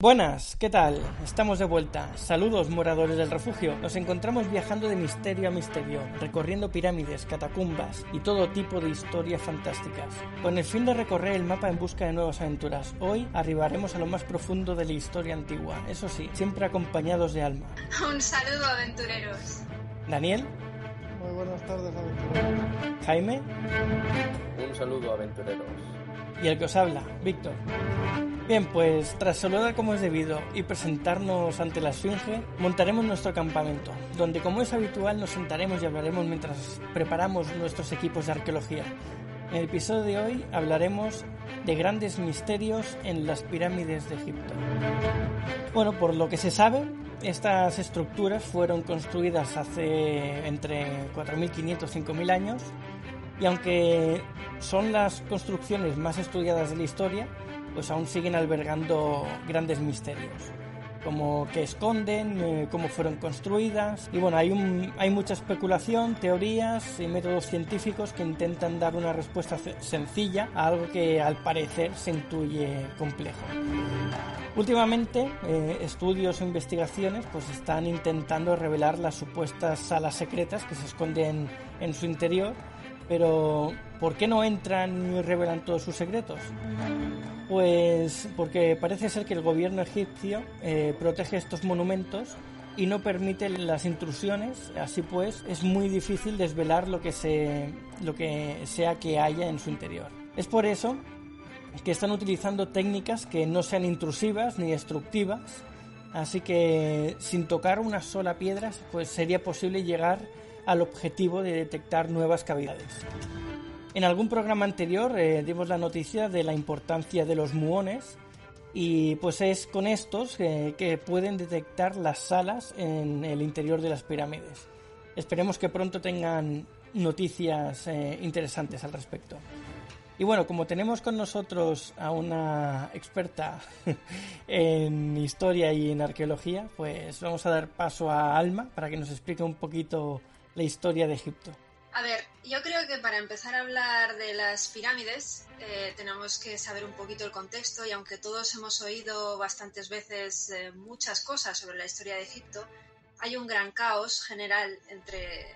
Buenas, ¿qué tal? Estamos de vuelta. Saludos, moradores del refugio. Nos encontramos viajando de misterio a misterio, recorriendo pirámides, catacumbas y todo tipo de historias fantásticas, con el fin de recorrer el mapa en busca de nuevas aventuras. Hoy arribaremos a lo más profundo de la historia antigua, eso sí, siempre acompañados de Alma. Un saludo, aventureros. Daniel. Muy buenas tardes, aventureros. Jaime. Un saludo, aventureros. Y el que os habla, Víctor. Bien, pues tras saludar como es debido y presentarnos ante la Esfinge, montaremos nuestro campamento, donde como es habitual nos sentaremos y hablaremos mientras preparamos nuestros equipos de arqueología. En el episodio de hoy hablaremos de grandes misterios en las pirámides de Egipto. Bueno, por lo que se sabe, estas estructuras fueron construidas hace entre 4.500 y 5.000 años, y aunque son las construcciones más estudiadas de la historia, pues aún siguen albergando grandes misterios, como qué esconden, cómo fueron construidas. Y bueno, hay mucha especulación, teorías y métodos científicos que intentan dar una respuesta sencilla a algo que al parecer se intuye complejo. Últimamente, estudios o investigaciones pues están intentando revelar las supuestas salas secretas que se esconden en su interior, pero ¿por qué no entran y revelan todos sus secretos? Pues porque parece ser que el gobierno egipcio protege estos monumentos y no permite las intrusiones. Así pues, es muy difícil desvelar lo que sea que haya en su interior. Es por eso que están utilizando técnicas que no sean intrusivas ni destructivas, así que sin tocar una sola piedra pues sería posible llegar al objetivo de detectar nuevas cavidades. En algún programa anterior dimos la noticia de la importancia de los muones, y pues es con estos que pueden detectar las salas en el interior de las pirámides. Esperemos que pronto tengan noticias interesantes al respecto. Y bueno, como tenemos con nosotros a una experta en historia y en arqueología, pues vamos a dar paso a Alma para que nos explique un poquito la historia de Egipto. A ver, yo creo que para empezar a hablar de las pirámides tenemos que saber un poquito el contexto, y aunque todos hemos oído bastantes veces muchas cosas sobre la historia de Egipto, hay un gran caos general entre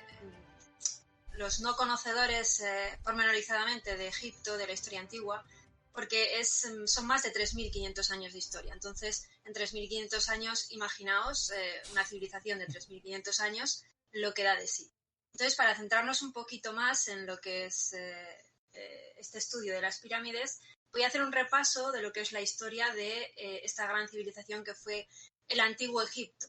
los no conocedores pormenorizadamente de Egipto, de la historia antigua, porque son más de 3.500 años de historia. Entonces, en 3.500 años, imaginaos una civilización de 3.500 años, lo que da de sí. Entonces, para centrarnos un poquito más en lo que es este estudio de las pirámides, voy a hacer un repaso de lo que es la historia de esta gran civilización que fue el Antiguo Egipto.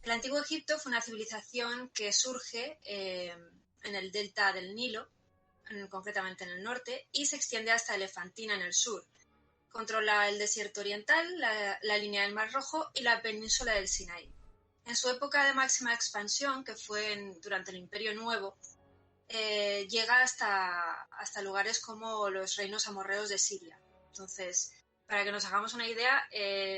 El Antiguo Egipto fue una civilización que surge en el delta del Nilo, concretamente en el norte, y se extiende hasta Elefantina en el sur. Controla el desierto oriental, la línea del Mar Rojo y la península del Sinaí. En su época de máxima expansión, que fue durante el Imperio Nuevo, llega hasta lugares como los reinos amorreos de Siria. Entonces, para que nos hagamos una idea,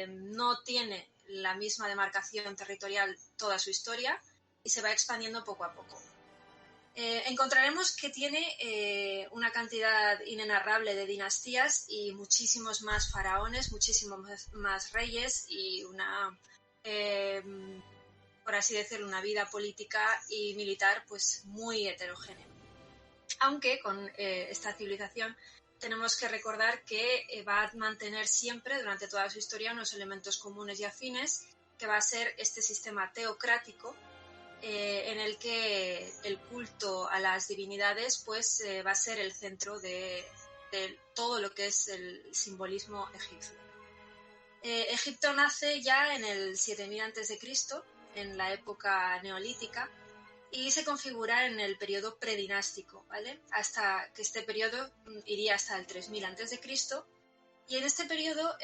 no tiene la misma demarcación territorial toda su historia y se va expandiendo poco a poco. Encontraremos que tiene una cantidad inenarrable de dinastías y muchísimos más faraones, muchísimos más reyes y una... por así decirlo, una vida política y militar pues muy heterogénea. Aunque con esta civilización tenemos que recordar que va a mantener siempre durante toda su historia unos elementos comunes y afines, que va a ser este sistema teocrático en el que el culto a las divinidades pues va a ser el centro de todo lo que es el simbolismo egipcio. Egipto nace ya en el 7000 a.C., en la época neolítica, y se configura en el periodo predinástico, ¿vale? Hasta que este periodo iría hasta el 3000 a.C., y en este periodo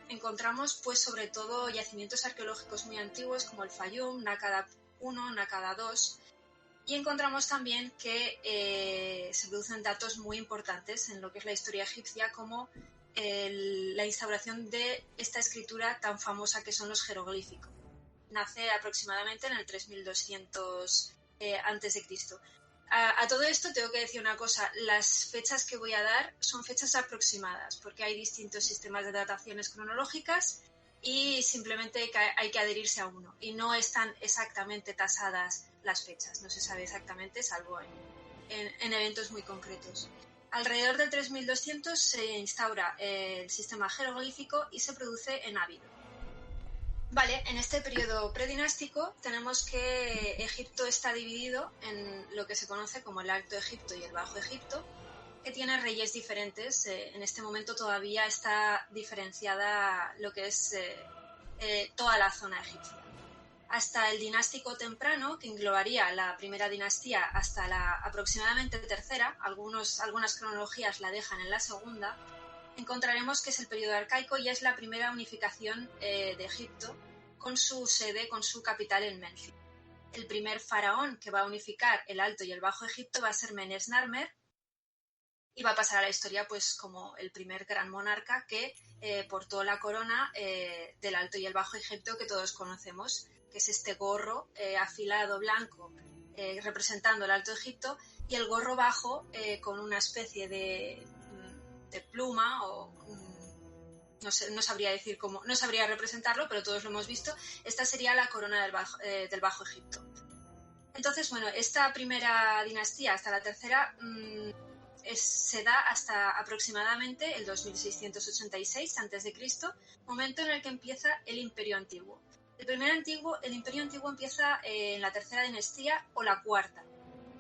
encontramos pues sobre todo yacimientos arqueológicos muy antiguos como el Fayum, Nakada I, Nakada II, y encontramos también que se producen datos muy importantes en lo que es la historia egipcia, como la instauración de esta escritura tan famosa que son los jeroglíficos. Nace aproximadamente en el 3200 a.C. A todo esto tengo que decir una cosa, las fechas que voy a dar son fechas aproximadas, porque hay distintos sistemas de dataciones cronológicas y simplemente hay que adherirse a uno. Y no están exactamente tasadas las fechas, no se sabe exactamente, salvo en eventos muy concretos. Alrededor del 3200 se instaura el sistema jeroglífico y se produce en Ábido. Vale, en este periodo predinástico tenemos que Egipto está dividido en lo que se conoce como el Alto Egipto y el Bajo Egipto, que tiene reyes diferentes. En este momento todavía está diferenciada lo que es toda la zona egipcia. Hasta el dinástico temprano, que englobaría la primera dinastía hasta la aproximadamente tercera, algunas cronologías la dejan en la segunda, encontraremos que es el periodo arcaico y es la primera unificación de Egipto con su sede, con su capital en Menfis. El primer faraón que va a unificar el Alto y el Bajo Egipto va a ser Menes-Narmer y va a pasar a la historia pues como el primer gran monarca que portó la corona del Alto y el Bajo Egipto que todos conocemos, que es este gorro afilado blanco representando el Alto Egipto y el gorro bajo con una especie de pluma o no sabría decir cómo, no sabría representarlo, pero todos lo hemos visto. Esta sería la corona del Bajo Egipto. Entonces, bueno, esta primera dinastía hasta la tercera se da hasta aproximadamente el 2686 a.C., momento en el que empieza el Imperio Antiguo. El Imperio Antiguo empieza en la tercera dinastía o la cuarta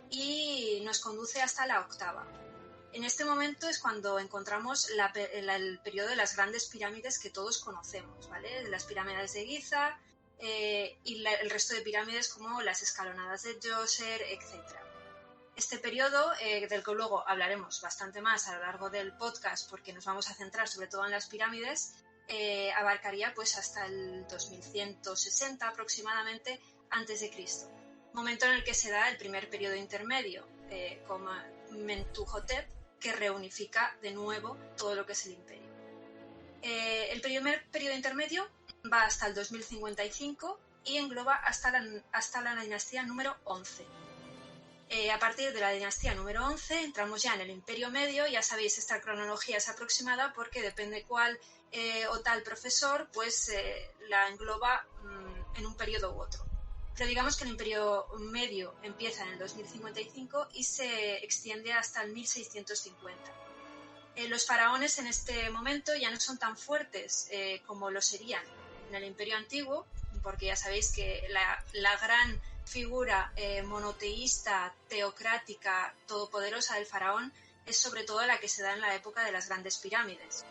y nos conduce hasta la octava. En este momento es cuando encontramos el periodo de las grandes pirámides que todos conocemos, ¿vale? Las pirámides de Giza y el resto de pirámides como las escalonadas de Djoser, etc. Este periodo, del que luego hablaremos bastante más a lo largo del podcast porque nos vamos a centrar sobre todo en las pirámides, abarcaría pues hasta el 2160 aproximadamente antes de Cristo, momento en el que se da el primer periodo intermedio como Mentuhotep, que reunifica de nuevo todo lo que es el imperio. El primer periodo intermedio va hasta el 2055 y engloba hasta la dinastía número 11. A partir de la dinastía número 11 entramos ya en el Imperio Medio. Ya sabéis, esta cronología es aproximada porque depende cuál o tal profesor pues la engloba en un periodo u otro. Pero digamos que el Imperio Medio empieza en el 2055 y se extiende hasta el 1650. Los faraones en este momento ya no son tan fuertes como lo serían en el Imperio Antiguo, porque ya sabéis que la gran figura monoteísta, teocrática, todopoderosa del faraón es sobre todo la que se da en la época de las grandes pirámides.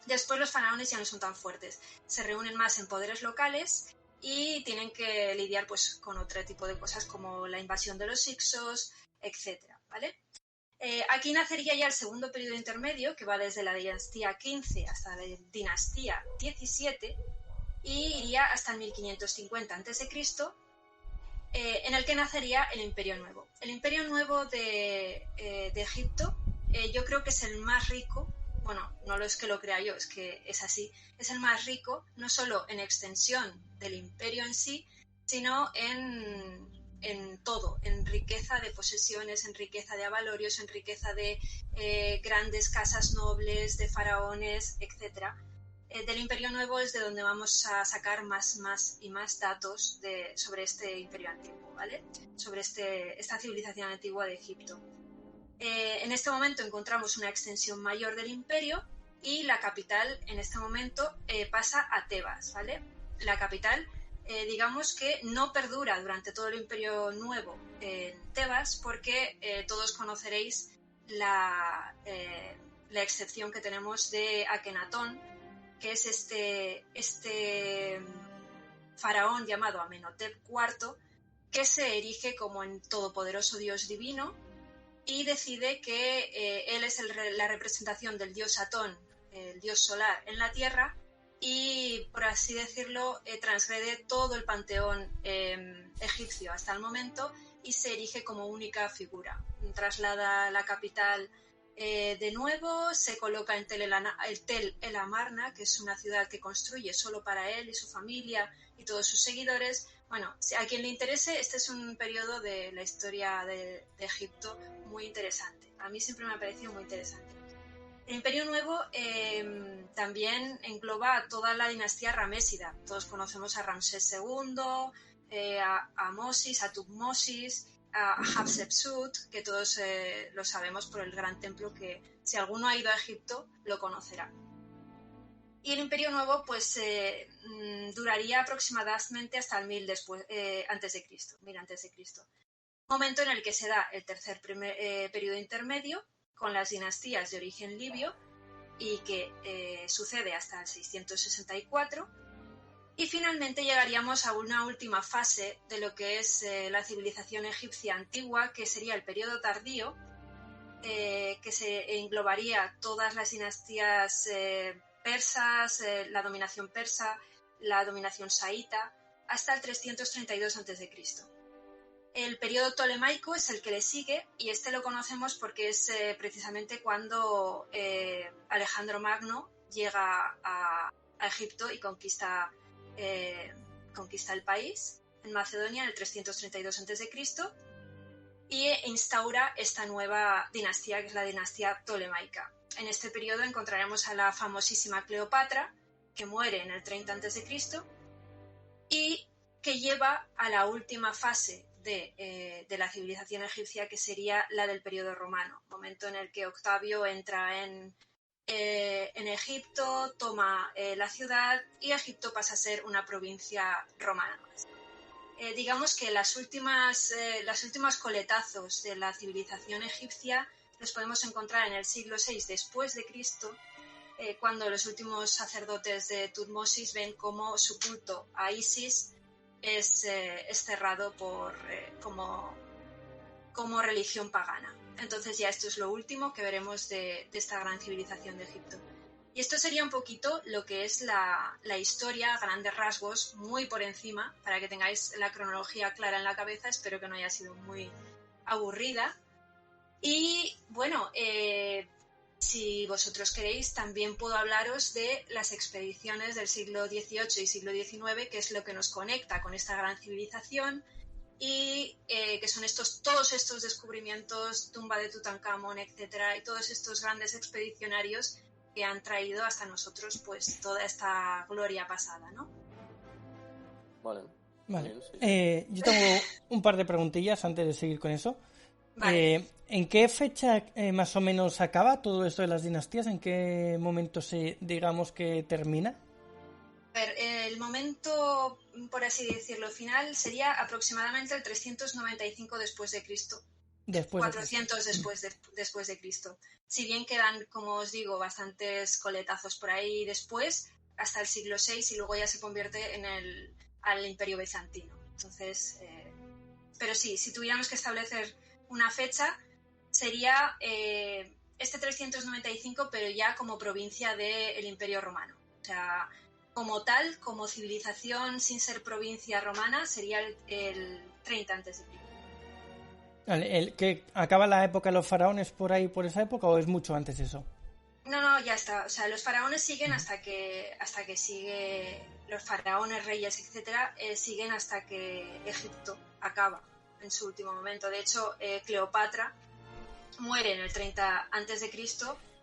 Después los faraones ya no son tan fuertes, se reúnen más en poderes locales y tienen que lidiar pues con otro tipo de cosas como la invasión de los Hicsos, etcétera, ¿vale? Aquí nacería ya el segundo periodo intermedio, que va desde la dinastía 15 hasta la dinastía 17 y iría hasta el 1550 a.C., en el que nacería el Imperio Nuevo. El Imperio Nuevo de Egipto yo creo que es el más rico. Bueno, no es que lo crea yo, es que es así. Es el más rico, no solo en extensión del imperio en sí, sino en todo, en riqueza de posesiones, en riqueza de avalorios, en riqueza de grandes casas nobles, de faraones, etc. Del Imperio Nuevo es de donde vamos a sacar más y más datos sobre este imperio antiguo, ¿vale? Sobre esta civilización antigua de Egipto. En este momento encontramos una extensión mayor del imperio y la capital en este momento pasa a Tebas, ¿vale? La capital, digamos que no perdura durante todo el Imperio Nuevo en Tebas porque todos conoceréis la excepción que tenemos de Akenatón, que es este faraón llamado Amenhotep IV, que se erige como el todopoderoso dios divino y decide que él es la representación del dios Atón, el dios solar, en la Tierra y, por así decirlo, transgrede todo el panteón egipcio hasta el momento y se erige como única figura. Traslada la capital De nuevo se coloca en Tel el Amarna, que es una ciudad que construye solo para él y su familia y todos sus seguidores. Bueno, a quien le interese, este es un periodo de la historia de Egipto muy interesante. A mí siempre me ha parecido muy interesante. El Imperio Nuevo también engloba toda la dinastía ramésida. Todos conocemos a Ramsés II, a Mosis, a Tutmosis, a Hatshepsut, que todos lo sabemos por el gran templo que si alguno ha ido a Egipto lo conocerá. Y el Imperio Nuevo pues duraría aproximadamente hasta el 1000 antes de Cristo. Momento en el que se da el tercer periodo intermedio con las dinastías de origen libio y que sucede hasta el 664. Y finalmente llegaríamos a una última fase de lo que es la civilización egipcia antigua, que sería el periodo tardío, que se englobaría todas las dinastías persas, la dominación persa, la dominación saíta, hasta el 332 a.C. El periodo tolemaico es el que le sigue y este lo conocemos porque es precisamente cuando Alejandro Magno llega a Egipto y conquista el país en Macedonia en el 332 a.C. y instaura esta nueva dinastía, que es la dinastía tolemaica. En este periodo encontraremos a la famosísima Cleopatra, que muere en el 30 a.C. y que lleva a la última fase de la civilización egipcia, que sería la del periodo romano, momento en el que Octavio entra en Egipto, toma la ciudad y Egipto pasa a ser una provincia romana más. Digamos que los últimos coletazos de la civilización egipcia los podemos encontrar en el siglo VI después de Cristo, cuando los últimos sacerdotes de Tutmosis ven cómo su culto a Isis es cerrado como religión pagana. Entonces ya esto es lo último que veremos de esta gran civilización de Egipto. Y esto sería un poquito lo que es la historia a grandes rasgos, muy por encima, para que tengáis la cronología clara en la cabeza. Espero que no haya sido muy aburrida. Y bueno, si vosotros queréis, también puedo hablaros de las expediciones del siglo XVIII y siglo XIX, que es lo que nos conecta con esta gran civilización, y que son todos estos descubrimientos, tumba de Tutankamón, etcétera, y todos estos grandes expedicionarios que han traído hasta nosotros pues toda esta gloria pasada, ¿no? Vale. Vale. Bien, sí. Yo tengo un par de preguntillas antes de seguir con eso. Vale. ¿En qué fecha más o menos acaba todo esto de las dinastías? ¿En qué momento digamos que termina? A ver, el momento, por así decirlo, final sería aproximadamente el 395 después de Cristo. 400 después de Cristo. Si bien quedan, como os digo, bastantes coletazos por ahí después, hasta el siglo VI, y luego ya se convierte al Imperio Bizantino. Entonces, pero sí, si tuviéramos que establecer una fecha, sería este 395, pero ya como provincia del Imperio Romano. O sea, como tal, como civilización sin ser provincia romana, sería el 30 a.C. ¿Que acaba la época de los faraones por ahí, por esa época, o es mucho antes eso? No, ya está. O sea, los faraones siguen hasta que sigue, los faraones, reyes, etcétera, siguen hasta que Egipto acaba en su último momento. De hecho, Cleopatra muere en el 30 a.C.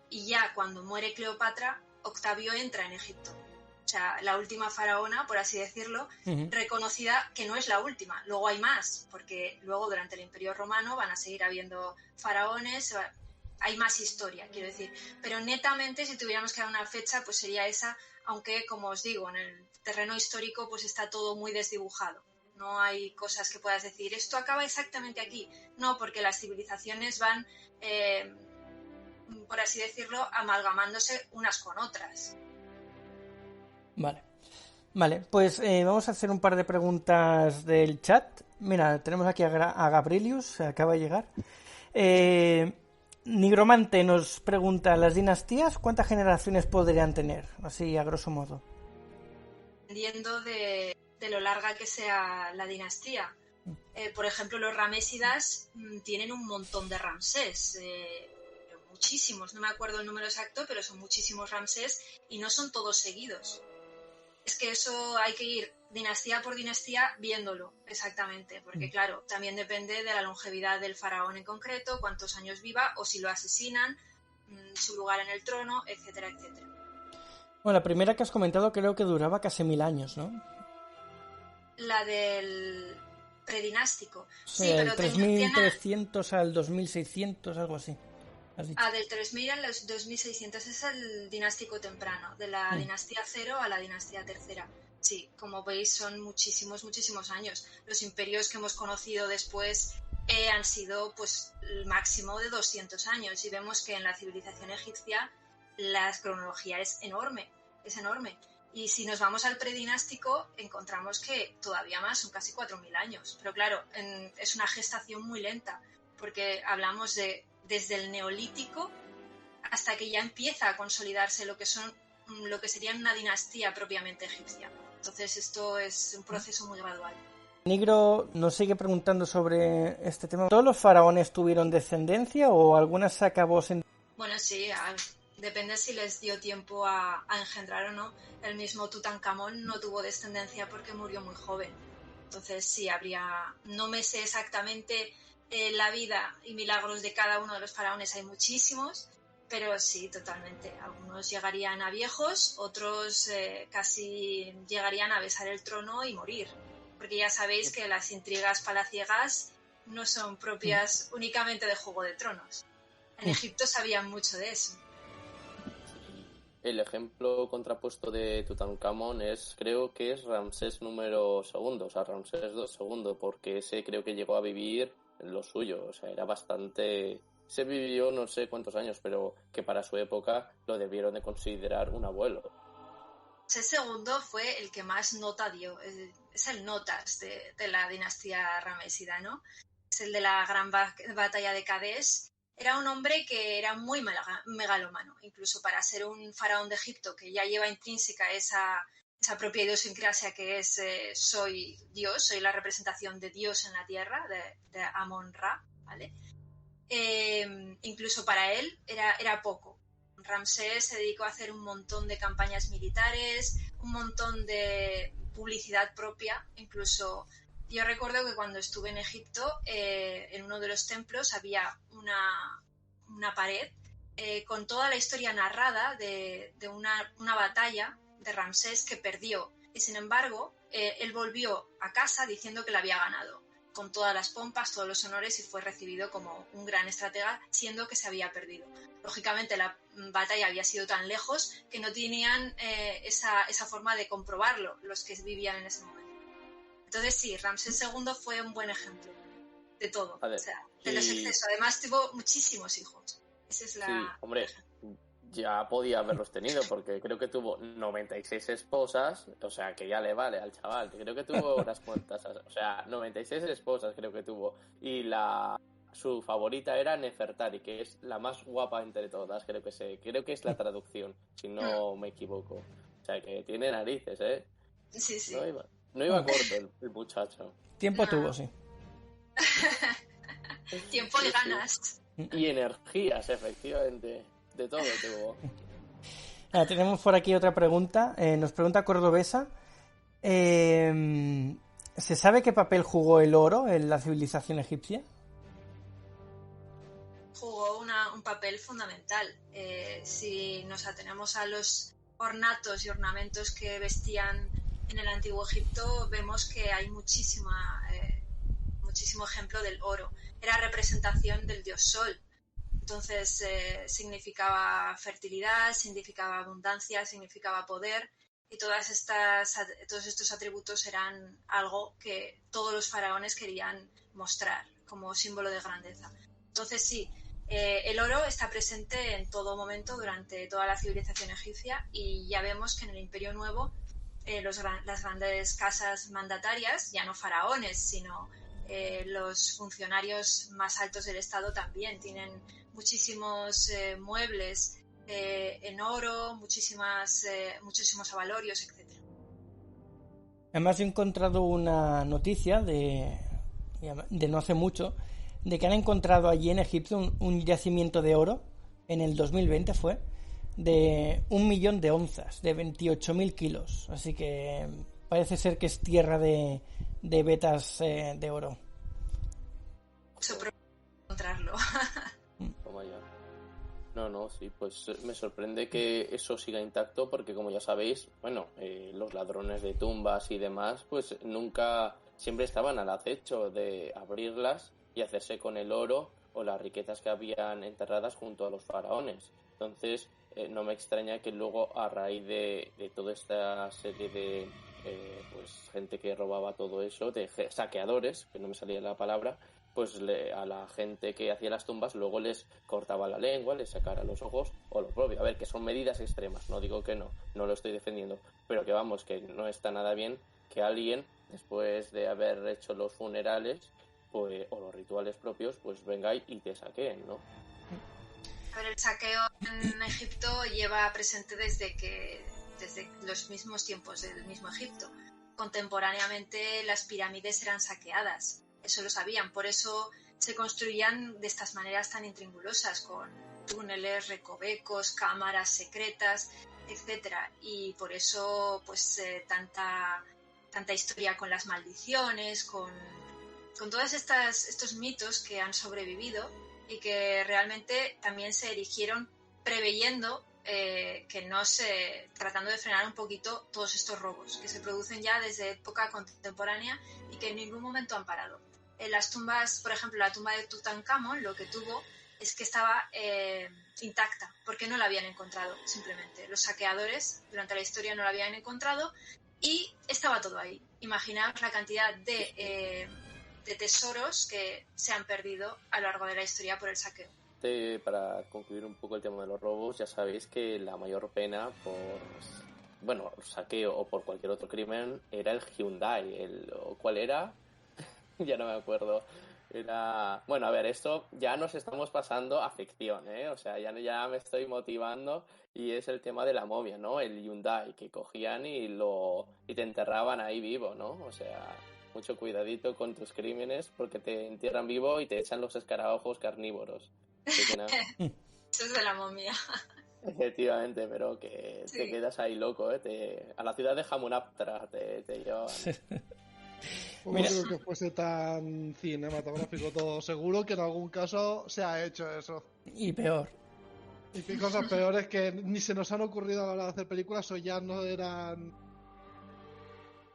y ya cuando muere Cleopatra, Octavio entra en Egipto. O sea, la última faraona, por así decirlo, reconocida, que no es la última. Luego hay más, porque luego durante el Imperio Romano van a seguir habiendo faraones, hay más historia, quiero decir. Pero netamente, si tuviéramos que dar una fecha, pues sería esa, aunque, como os digo, en el terreno histórico pues está todo muy desdibujado. No hay cosas que puedas decir, esto acaba exactamente aquí. No, porque las civilizaciones van, por así decirlo, amalgamándose unas con otras. Vale, pues vamos a hacer un par de preguntas del chat. Mira, tenemos aquí a Gabrielius, acaba de llegar. Nigromante nos pregunta, ¿las dinastías cuántas generaciones podrían tener? Así, a grosso modo. Dependiendo de lo larga que sea la dinastía. Por ejemplo, los Ramésidas tienen un montón de Ramsés, muchísimos, no me acuerdo el número exacto, pero son muchísimos Ramsés y no son todos seguidos. Es que eso hay que ir dinastía por dinastía viéndolo exactamente, porque claro, también depende de la longevidad del faraón en concreto, cuántos años viva o si lo asesinan, su lugar en el trono, etcétera, etcétera. Bueno, la primera que has comentado creo que duraba casi 1000 años, ¿no? La del predinástico. Sí, Sí, del pero 3300 al 2600, algo así. Del 3000 al 2600 es el dinástico temprano, de la dinastía 0 a la dinastía tercera. Sí, como veis son muchísimos, muchísimos años. Los imperios que hemos conocido después han sido pues el máximo de 200 años y vemos que en la civilización egipcia la cronología es enorme. Y si nos vamos al predinástico encontramos que todavía más, son casi 4000 años. Pero claro, es una gestación muy lenta porque hablamos de desde el neolítico hasta que ya empieza a consolidarse lo que sería una dinastía propiamente egipcia. Entonces esto es un proceso muy gradual. Nigro nos sigue preguntando sobre este tema. ¿Todos los faraones tuvieron descendencia o algunas se acabó sin...? Bueno, sí, depende si les dio tiempo a engendrar o no. El mismo Tutankamón no tuvo descendencia porque murió muy joven. Entonces sí, no me sé exactamente la vida y milagros de cada uno de los faraones, hay muchísimos, pero sí, totalmente. Algunos llegarían a viejos, otros casi llegarían a besar el trono y morir. Porque ya sabéis que las intrigas palaciegas no son propias únicamente de Juego de Tronos. En Egipto sabían mucho de eso. El ejemplo contrapuesto de Tutankamón creo que es Ramsés número segundo, o sea, Ramsés II segundo, porque ese creo que llegó a vivir lo suyo, o sea, era bastante... Se vivió no sé cuántos años, pero que para su época lo debieron de considerar un abuelo. Ese segundo fue el que más nota dio, es el notas de la dinastía ramésida, ¿no? Es el de la gran batalla de Kadesh. Era un hombre que era muy megalómano, incluso para ser un faraón de Egipto, que ya lleva intrínseca esa propia idiosincrasia que es soy Dios, soy la representación de Dios en la tierra, de Amon-Ra, ¿vale? Incluso para él era poco. Ramsés se dedicó a hacer un montón de campañas militares, un montón de publicidad propia. Incluso yo recuerdo que cuando estuve en Egipto, en uno de los templos había una pared con toda la historia narrada de una batalla de Ramsés que perdió. Y sin embargo, él volvió a casa diciendo que la había ganado, con todas las pompas, todos los honores, y fue recibido como un gran estratega, siendo que se había perdido. Lógicamente la batalla había sido tan lejos que no tenían esa forma de comprobarlo los que vivían en ese momento. Entonces sí, Ramsés II fue un buen ejemplo de todo, o sea, de los excesos. Además tuvo muchísimos hijos. Esa es la... Sí, hombre, ya podía haberlos tenido porque creo que tuvo 96 esposas, o sea, que ya le vale al chaval. Creo que tuvo unas cuantas, o sea, 96 esposas creo que tuvo. Y su favorita era Nefertari, que es la más guapa entre todas, creo que es la traducción, si no me equivoco. O sea, que tiene narices, ¿eh? Sí, sí. No iba corto el muchacho. Tiempo tuvo, sí. Tiempo y ganas. Y energías, efectivamente. De todo tuvo. Tenemos por aquí otra pregunta. Nos pregunta Cordobesa. ¿Se sabe qué papel jugó el oro en la civilización egipcia? Jugó un papel fundamental. Si nos atenemos a los ornatos y ornamentos que vestían en el antiguo Egipto, vemos que hay muchísimo ejemplo del oro. Era representación del dios Sol. Entonces significaba fertilidad, significaba abundancia, significaba poder, y todos estos atributos eran algo que todos los faraones querían mostrar como símbolo de grandeza. Entonces sí, el oro está presente en todo momento durante toda la civilización egipcia, y ya vemos que en el Imperio Nuevo las grandes casas mandatarias, ya no faraones, sino los funcionarios más altos del Estado también tienen muchísimos muebles en oro, muchísimos abalorios, etc. Además he encontrado una noticia de no hace mucho de que han encontrado allí en Egipto un yacimiento de oro en el 2020 fue, de 1 millón de onzas, de 28.000 kilos. Así que parece ser que es tierra de vetas de oro. Encontrarlo. Toma ya. No, sí, pues me sorprende que eso siga intacto porque, como ya sabéis, bueno, los ladrones de tumbas y demás, pues nunca, siempre estaban al acecho de abrirlas y hacerse con el oro o las riquezas que habían enterradas junto a los faraones. Entonces, no me extraña que luego, a raíz de toda esta serie de pues gente que robaba todo eso, de saqueadores, que no me salía la palabra, pues a la gente que hacía las tumbas luego les cortaba la lengua, les sacara los ojos o lo propio. A ver, que son medidas extremas, no digo que no lo estoy defendiendo, pero que vamos, que no está nada bien que alguien, después de haber hecho los funerales pues, o los rituales propios, pues venga y te saqueen, ¿no? A ver, el saqueo en Egipto lleva presente desde los mismos tiempos del mismo Egipto. Contemporáneamente las pirámides eran saqueadas. Eso lo sabían, por eso se construían de estas maneras tan intrigulosas, con túneles, recovecos, cámaras secretas, etcétera. Y por eso, pues, tanta historia con las maldiciones, con todos estos mitos que han sobrevivido y que realmente también se erigieron preveyendo tratando de frenar un poquito todos estos robos que se producen ya desde época contemporánea y que en ningún momento han parado. En las tumbas, por ejemplo, la tumba de Tutankamón, lo que tuvo es que estaba intacta, porque no la habían encontrado, simplemente. Los saqueadores durante la historia no la habían encontrado y estaba todo ahí. Imaginaos la cantidad de tesoros que se han perdido a lo largo de la historia por el saqueo. Para concluir un poco el tema de los robos, ya sabéis que la mayor pena por saqueo o por cualquier otro crimen era el Hyundai. ¿Cuál era? Ya no me acuerdo. Bueno, a ver, esto ya nos estamos pasando a ficción, ¿eh? O sea, ya me estoy motivando y es el tema de la momia, ¿no? El Hyundai, que cogían y te enterraban ahí vivo, ¿no? O sea, mucho cuidadito con tus crímenes porque te entierran vivo y te echan los escarabajos carnívoros. Eso es de la momia. Efectivamente, pero que sí. Te quedas ahí loco, ¿eh? A la ciudad de Hamunaptra te llevan. No creo que fuese tan cinematográfico todo. Seguro que en algún caso se ha hecho eso. Y peor. Y que cosas peores que ni se nos han ocurrido a la hora de hacer películas o ya no eran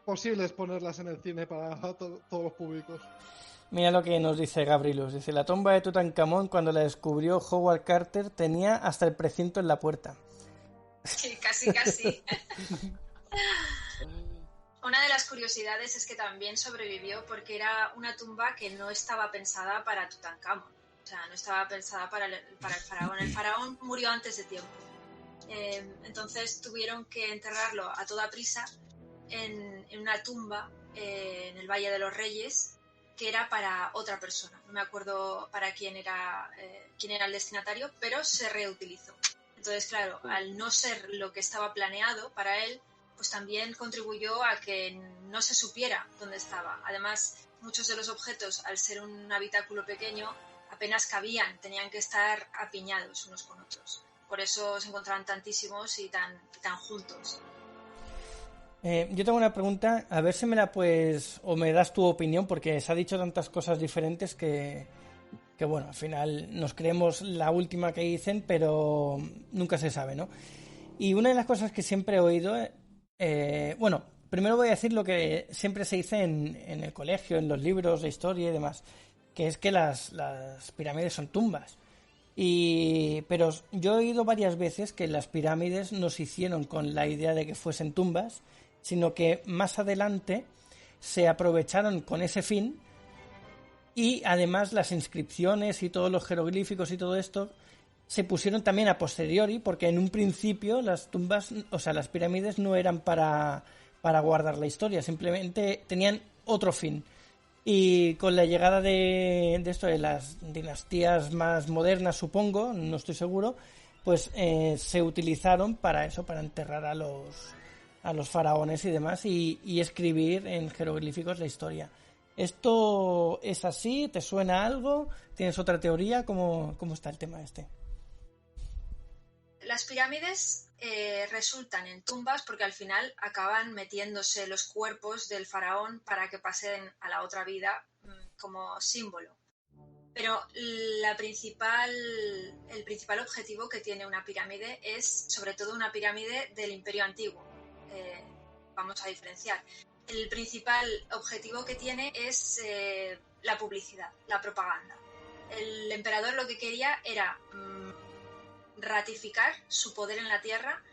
posibles ponerlas en el cine para todos los públicos. Mira lo que nos dice Gabrilus. Dice, la tumba de Tutankamón, cuando la descubrió Howard Carter, tenía hasta el precinto en la puerta. Sí, casi. Una de las curiosidades es que también sobrevivió porque era una tumba que no estaba pensada para Tutankamón. O sea, no estaba pensada para el faraón. El faraón murió antes de tiempo. Entonces tuvieron que enterrarlo a toda prisa en una tumba en el Valle de los Reyes, que era para otra persona. No me acuerdo para quién era el destinatario, pero se reutilizó. Entonces, claro, al no ser lo que estaba planeado para él, pues también contribuyó a que no se supiera dónde estaba. Además, muchos de los objetos, al ser un habitáculo pequeño, apenas cabían, tenían que estar apiñados unos con otros. Por eso se encontraban tantísimos y tan juntos. Yo tengo una pregunta, a ver si me la puedes, o me das tu opinión, porque se ha dicho tantas cosas diferentes que bueno, al final nos creemos la última que dicen, pero nunca se sabe, ¿no? Y una de las cosas que siempre he oído, primero voy a decir lo que siempre se dice en el colegio, en los libros de historia y demás, que es que las pirámides son tumbas. Pero yo he oído varias veces que las pirámides no se hicieron con la idea de que fuesen tumbas, sino que más adelante se aprovecharon con ese fin y además las inscripciones y todos los jeroglíficos y todo esto se pusieron también a posteriori, porque en un principio las tumbas, o sea, las pirámides no eran para guardar la historia, simplemente tenían otro fin. Y con la llegada de esto de las dinastías más modernas, supongo, no estoy seguro, pues se utilizaron para eso, para enterrar a los faraones y demás y escribir en jeroglíficos la historia. ¿Esto es así? ¿Te suena algo? ¿Tienes otra teoría? ¿Cómo está el tema este? Las pirámides resultan en tumbas porque al final acaban metiéndose los cuerpos del faraón para que pasen a la otra vida como símbolo. Pero el principal objetivo que tiene una pirámide es sobre todo una pirámide del Imperio Antiguo. Vamos a diferenciar. El principal objetivo que tiene es la publicidad, la propaganda. El emperador lo que quería era ratificar su poder en la tierra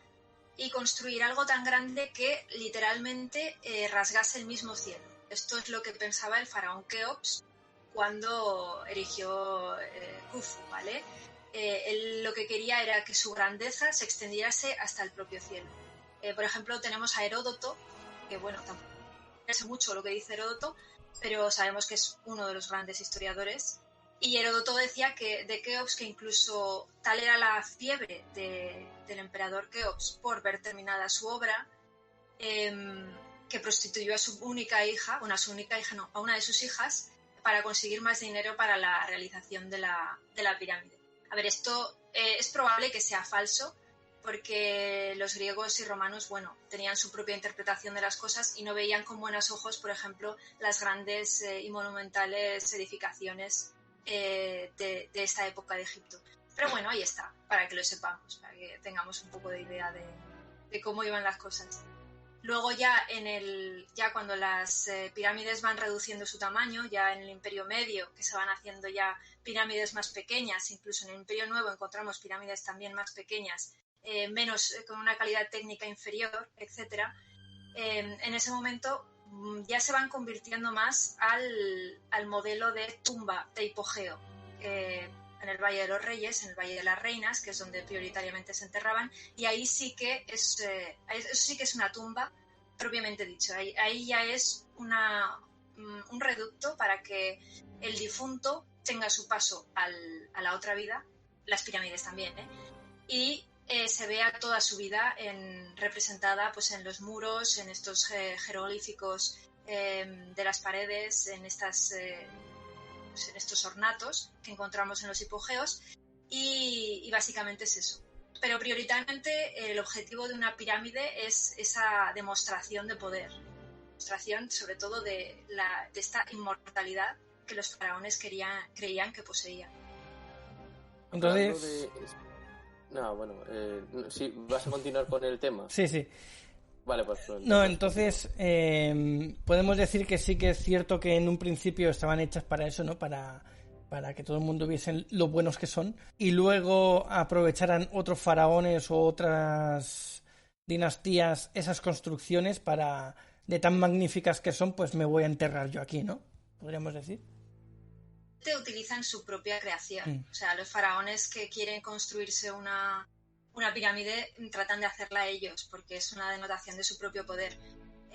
y construir algo tan grande que literalmente rasgase el mismo cielo. Esto es lo que pensaba el faraón Keops cuando erigió Khufu, ¿vale? Él lo que quería era que su grandeza se extendiese hasta el propio cielo. Por ejemplo, tenemos a Heródoto, que bueno, tampoco sé mucho lo que dice Heródoto, pero sabemos que es uno de los grandes historiadores. Y Heródoto decía de Keops que incluso tal era la fiebre del emperador Keops por ver terminada su obra, que prostituyó a su única hija, a una de sus hijas, para conseguir más dinero para la realización de la pirámide. A ver, esto es probable que sea falso, porque los griegos y romanos, bueno, tenían su propia interpretación de las cosas y no veían con buenos ojos, por ejemplo, las grandes y monumentales edificaciones de esta época de Egipto. Pero bueno, ahí está, para que lo sepamos, para que tengamos un poco de idea de cómo iban las cosas. Luego ya cuando las pirámides van reduciendo su tamaño, ya en el Imperio Medio, que se van haciendo ya pirámides más pequeñas, incluso en el Imperio Nuevo encontramos pirámides también más pequeñas, con una calidad técnica inferior, etcétera. En ese momento ya se van convirtiendo más al modelo de tumba, de hipogeo, en el Valle de los Reyes, en el Valle de las Reinas, que es donde prioritariamente se enterraban, y ahí sí que eso sí que es una tumba propiamente dicho. Ahí ya es un reducto para que el difunto tenga su paso a la otra vida, las pirámides también, y se vea toda su vida representada pues en los muros, en estos jeroglíficos de las paredes, en estos ornatos que encontramos en los hipogeos, y básicamente es eso. Pero prioritariamente el objetivo de una pirámide es esa demostración de poder, demostración sobre todo de esta inmortalidad que los faraones creían que poseían. Entonces... No, bueno, sí, ¿vas a continuar con el tema? Sí. Vale, pues... No, entonces podemos decir que sí que es cierto que en un principio estaban hechas para eso, ¿no? Para que todo el mundo viese lo buenos que son, y luego aprovecharan otros faraones o otras dinastías esas construcciones para, de tan magníficas que son, pues me voy a enterrar yo aquí, ¿no? Podríamos decir. Utilizan su propia creación. O sea, los faraones que quieren construirse una pirámide tratan de hacerla ellos, porque es una denotación de su propio poder.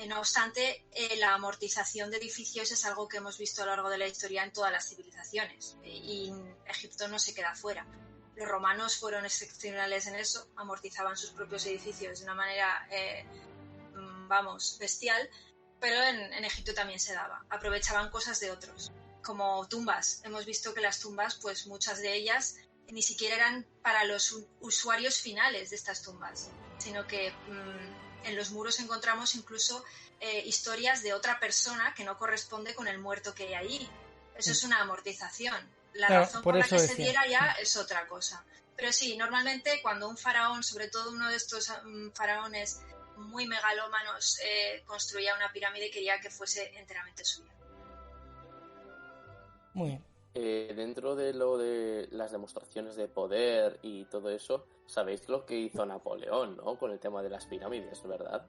No obstante, la amortización de edificios es algo que hemos visto a lo largo de la historia en todas las civilizaciones, y Egipto no se queda fuera. Los romanos fueron excepcionales en eso, amortizaban sus propios edificios de una manera, bestial, pero en Egipto también se daba. Aprovechaban cosas de otros, como tumbas. Hemos visto que las tumbas, pues muchas de ellas ni siquiera eran para los usuarios finales de estas tumbas, sino que en los muros encontramos incluso historias de otra persona que no corresponde con el muerto que hay ahí. Eso es una amortización. La razón por la que se diera ya es otra cosa. Pero sí, normalmente cuando un faraón, sobre todo uno de estos faraones muy megalómanos, construía una pirámide, quería que fuese enteramente suya. Muy bien. Dentro de lo de las demostraciones de poder y todo eso, sabéis lo que hizo Napoleón, ¿no? Con el tema de las pirámides, ¿verdad?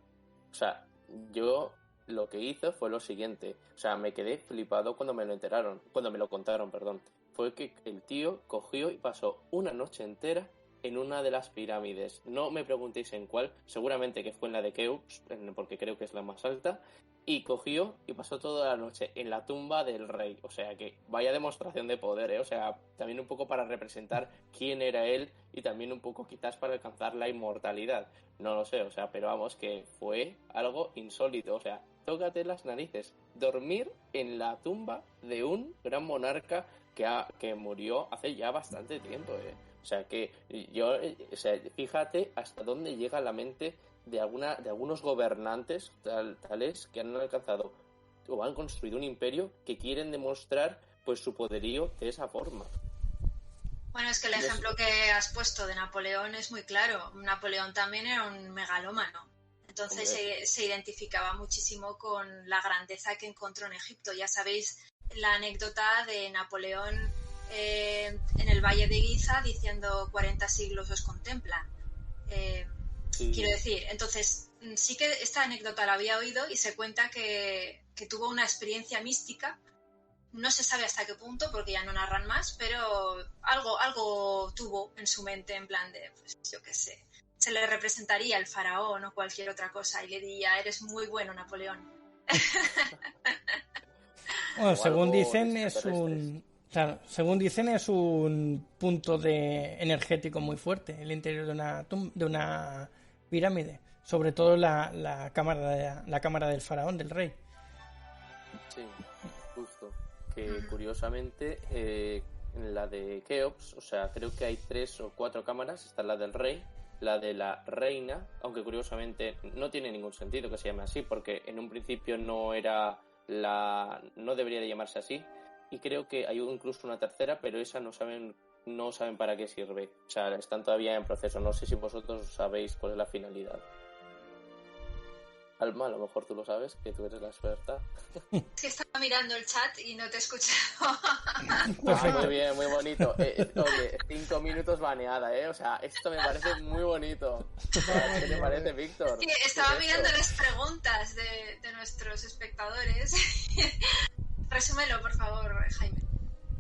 O sea, yo lo que hice fue lo siguiente. O sea, me quedé flipado cuando me lo contaron, perdón. Fue que el tío cogió y pasó una noche entera en una de las pirámides. No me preguntéis en cuál, seguramente que fue en la de Keops, porque creo que es la más alta. Y cogió y pasó toda la noche en la tumba del rey. O sea que vaya demostración de poder, ¿eh? O sea, también un poco para representar quién era él y también un poco quizás para alcanzar la inmortalidad. No lo sé, o sea, pero vamos, que fue algo insólito. O sea, tócate las narices. Dormir en la tumba de un gran monarca que murió hace ya bastante tiempo, ¿eh? O sea que fíjate hasta dónde llega la mente de algunos gobernantes tales que han alcanzado o han construido un imperio que quieren demostrar pues su poderío de esa forma. Bueno, es que el ejemplo que has puesto de Napoleón es muy claro. Napoleón también era un megalómano. Entonces se identificaba muchísimo con la grandeza que encontró en Egipto. Ya sabéis la anécdota de Napoleón en el Valle de Giza diciendo 40 siglos os contemplan. Sí. Quiero decir, entonces sí que esta anécdota la había oído y se cuenta que tuvo una experiencia mística. No se sabe hasta qué punto, porque ya no narran más, pero algo tuvo en su mente en plan de, pues yo qué sé, se le representaría el faraón o cualquier otra cosa y le diría, eres muy bueno, Napoleón. Bueno, según dicen es un punto energético muy fuerte el interior de una pirámide, sobre todo la cámara del faraón, del rey. Sí, justo. Que curiosamente en la de Keops, o sea, creo que hay 3 o 4 cámaras. Está la del rey, la de la reina, aunque curiosamente no tiene ningún sentido que se llame así, porque en un principio no debería de llamarse así, y creo que hay incluso una tercera, pero esa no saben para qué sirve. O sea, están todavía en proceso. No sé si vosotros sabéis cuál es la finalidad. Alma, a lo mejor tú lo sabes, que tú eres la experta. Es que estaba mirando el chat y no te he escuchado. Muy bien, muy bonito. Oye, 5 minutos baneada, ¿eh? O sea, esto me parece muy bonito. ¿Qué te parece, Víctor? Sí, estaba mirando las preguntas de nuestros espectadores. Resúmelo, por favor, Jaime.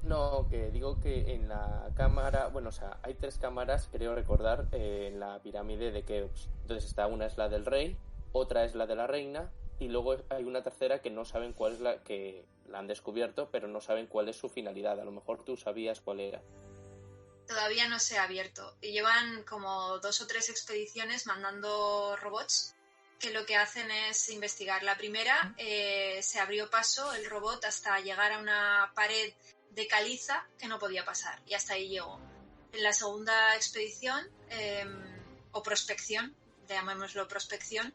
No, que digo que en la cámara, bueno, o sea, hay 3 cámaras, creo recordar, en la pirámide de Keops. Entonces una es la del rey, otra es la de la reina, y luego hay una tercera que no saben cuál es la que la han descubierto, pero no saben cuál es su finalidad. A lo mejor tú sabías cuál era. Todavía no se ha abierto. Y llevan como 2 o 3 expediciones mandando robots que lo que hacen es investigar. La primera se abrió paso el robot hasta llegar a una pared de caliza que no podía pasar, y hasta ahí llegó. En la segunda expedición, o prospección, llamémoslo prospección,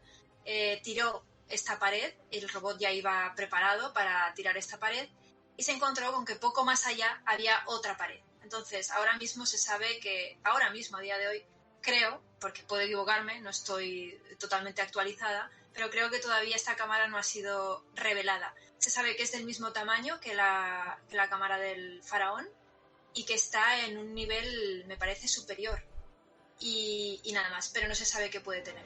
tiró esta pared, el robot ya iba preparado para tirar esta pared, y se encontró con que poco más allá había otra pared. Entonces, ahora mismo se sabe que, a día de hoy, creo, porque puedo equivocarme, no estoy totalmente actualizada, pero creo que todavía esta cámara no ha sido revelada. Se sabe que es del mismo tamaño que la cámara del faraón y que está en un nivel, me parece, superior. Y nada más, pero no se sabe qué puede tener.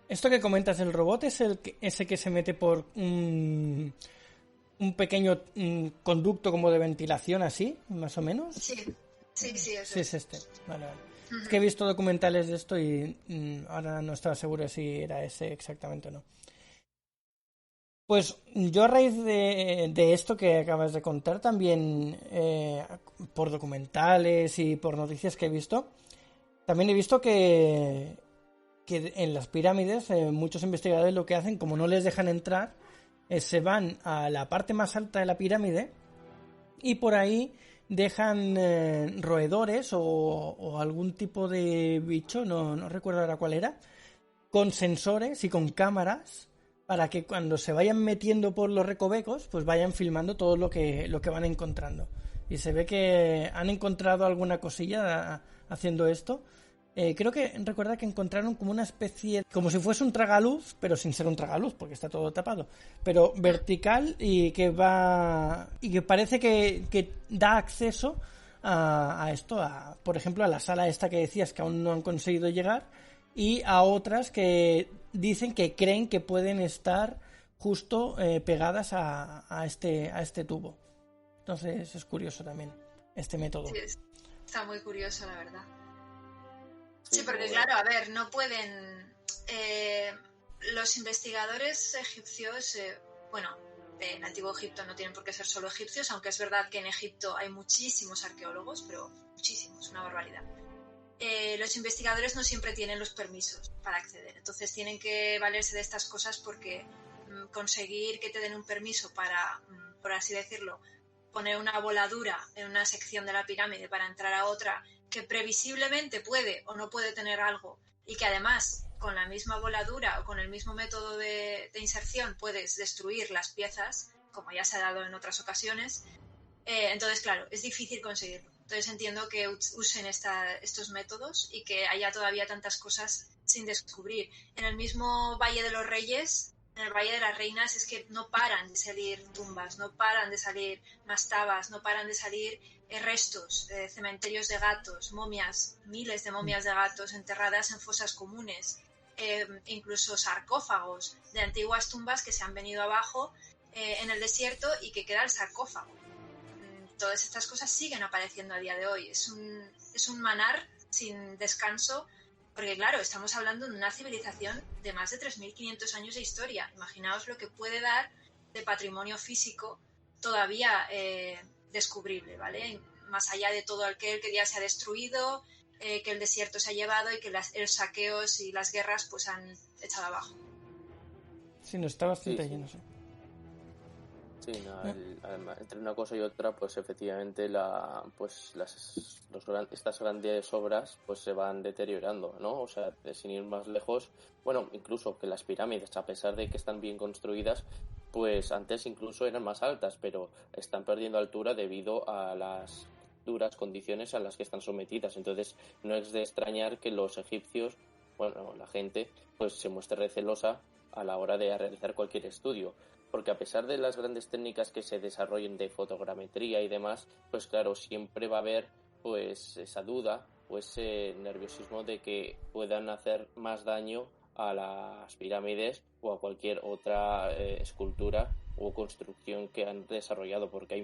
Esto que comentas del robot es ese que se mete por un pequeño conducto como de ventilación así, más o menos. Sí, es este. Vale. Es que he visto documentales de esto y ahora no estaba seguro si era ese exactamente o no. Pues yo a raíz de esto que acabas de contar también, por documentales y por noticias que he visto, también he visto que en las pirámides muchos investigadores lo que hacen, como no les dejan entrar, se van a la parte más alta de la pirámide y por ahí dejan roedores o algún tipo de bicho, no recuerdo ahora cuál era, con sensores y con cámaras para que cuando se vayan metiendo por los recovecos pues vayan filmando todo lo que van encontrando. Y se ve que han encontrado alguna cosilla haciendo esto. Creo que recuerda que encontraron como una especie, como si fuese un tragaluz, pero sin ser un tragaluz porque está todo tapado, pero vertical y que parece que da acceso a esto, por ejemplo a la sala esta que decías que aún no han conseguido llegar, y a otras que dicen que creen que pueden estar justo pegadas a este tubo. Entonces es curioso también este método. Sí, está muy curioso, la verdad. Sí, porque claro, a ver, no pueden... los investigadores egipcios, en Antiguo Egipto no tienen por qué ser solo egipcios, aunque es verdad que en Egipto hay muchísimos arqueólogos, pero muchísimos, una barbaridad. Los investigadores no siempre tienen los permisos para acceder, entonces tienen que valerse de estas cosas porque conseguir que te den un permiso para, por así decirlo, poner una voladura en una sección de la pirámide para entrar a otra que previsiblemente puede o no puede tener algo y que además con la misma voladura o con el mismo método de inserción puedes destruir las piezas, como ya se ha dado en otras ocasiones, entonces claro, es difícil conseguirlo. Entonces entiendo que usen estos métodos y que haya todavía tantas cosas sin descubrir. En el mismo Valle de los Reyes, en el Valle de las Reinas, es que no paran de salir tumbas, no paran de salir mastabas, no paran de salir restos, cementerios de gatos, momias, miles de momias de gatos enterradas en fosas comunes, incluso sarcófagos de antiguas tumbas que se han venido abajo en el desierto y que queda el sarcófago. Todas estas cosas siguen apareciendo a día de hoy. Es un manar sin descanso, porque claro, estamos hablando de una civilización de más de 3.500 años de historia. Imaginaos lo que puede dar de patrimonio físico todavía descubrible, ¿vale? Más allá de todo aquel que ya se ha destruido, que el desierto se ha llevado y que los saqueos y las guerras pues han echado abajo. Sí, no está bastante lleno, sí. Sí, no, entre una cosa y otra, pues efectivamente estas grandes obras pues se van deteriorando, ¿no? O sea, sin ir más lejos, bueno, incluso que las pirámides, a pesar de que están bien construidas, pues antes incluso eran más altas, pero están perdiendo altura debido a las duras condiciones a las que están sometidas. Entonces, no es de extrañar que los egipcios, bueno, la gente, pues se muestre recelosa a la hora de realizar cualquier estudio. Porque a pesar de las grandes técnicas que se desarrollen de fotogrametría y demás, pues claro, siempre va a haber pues esa duda o ese nerviosismo de que puedan hacer más daño a las pirámides o a cualquier otra escultura o construcción que han desarrollado, porque hay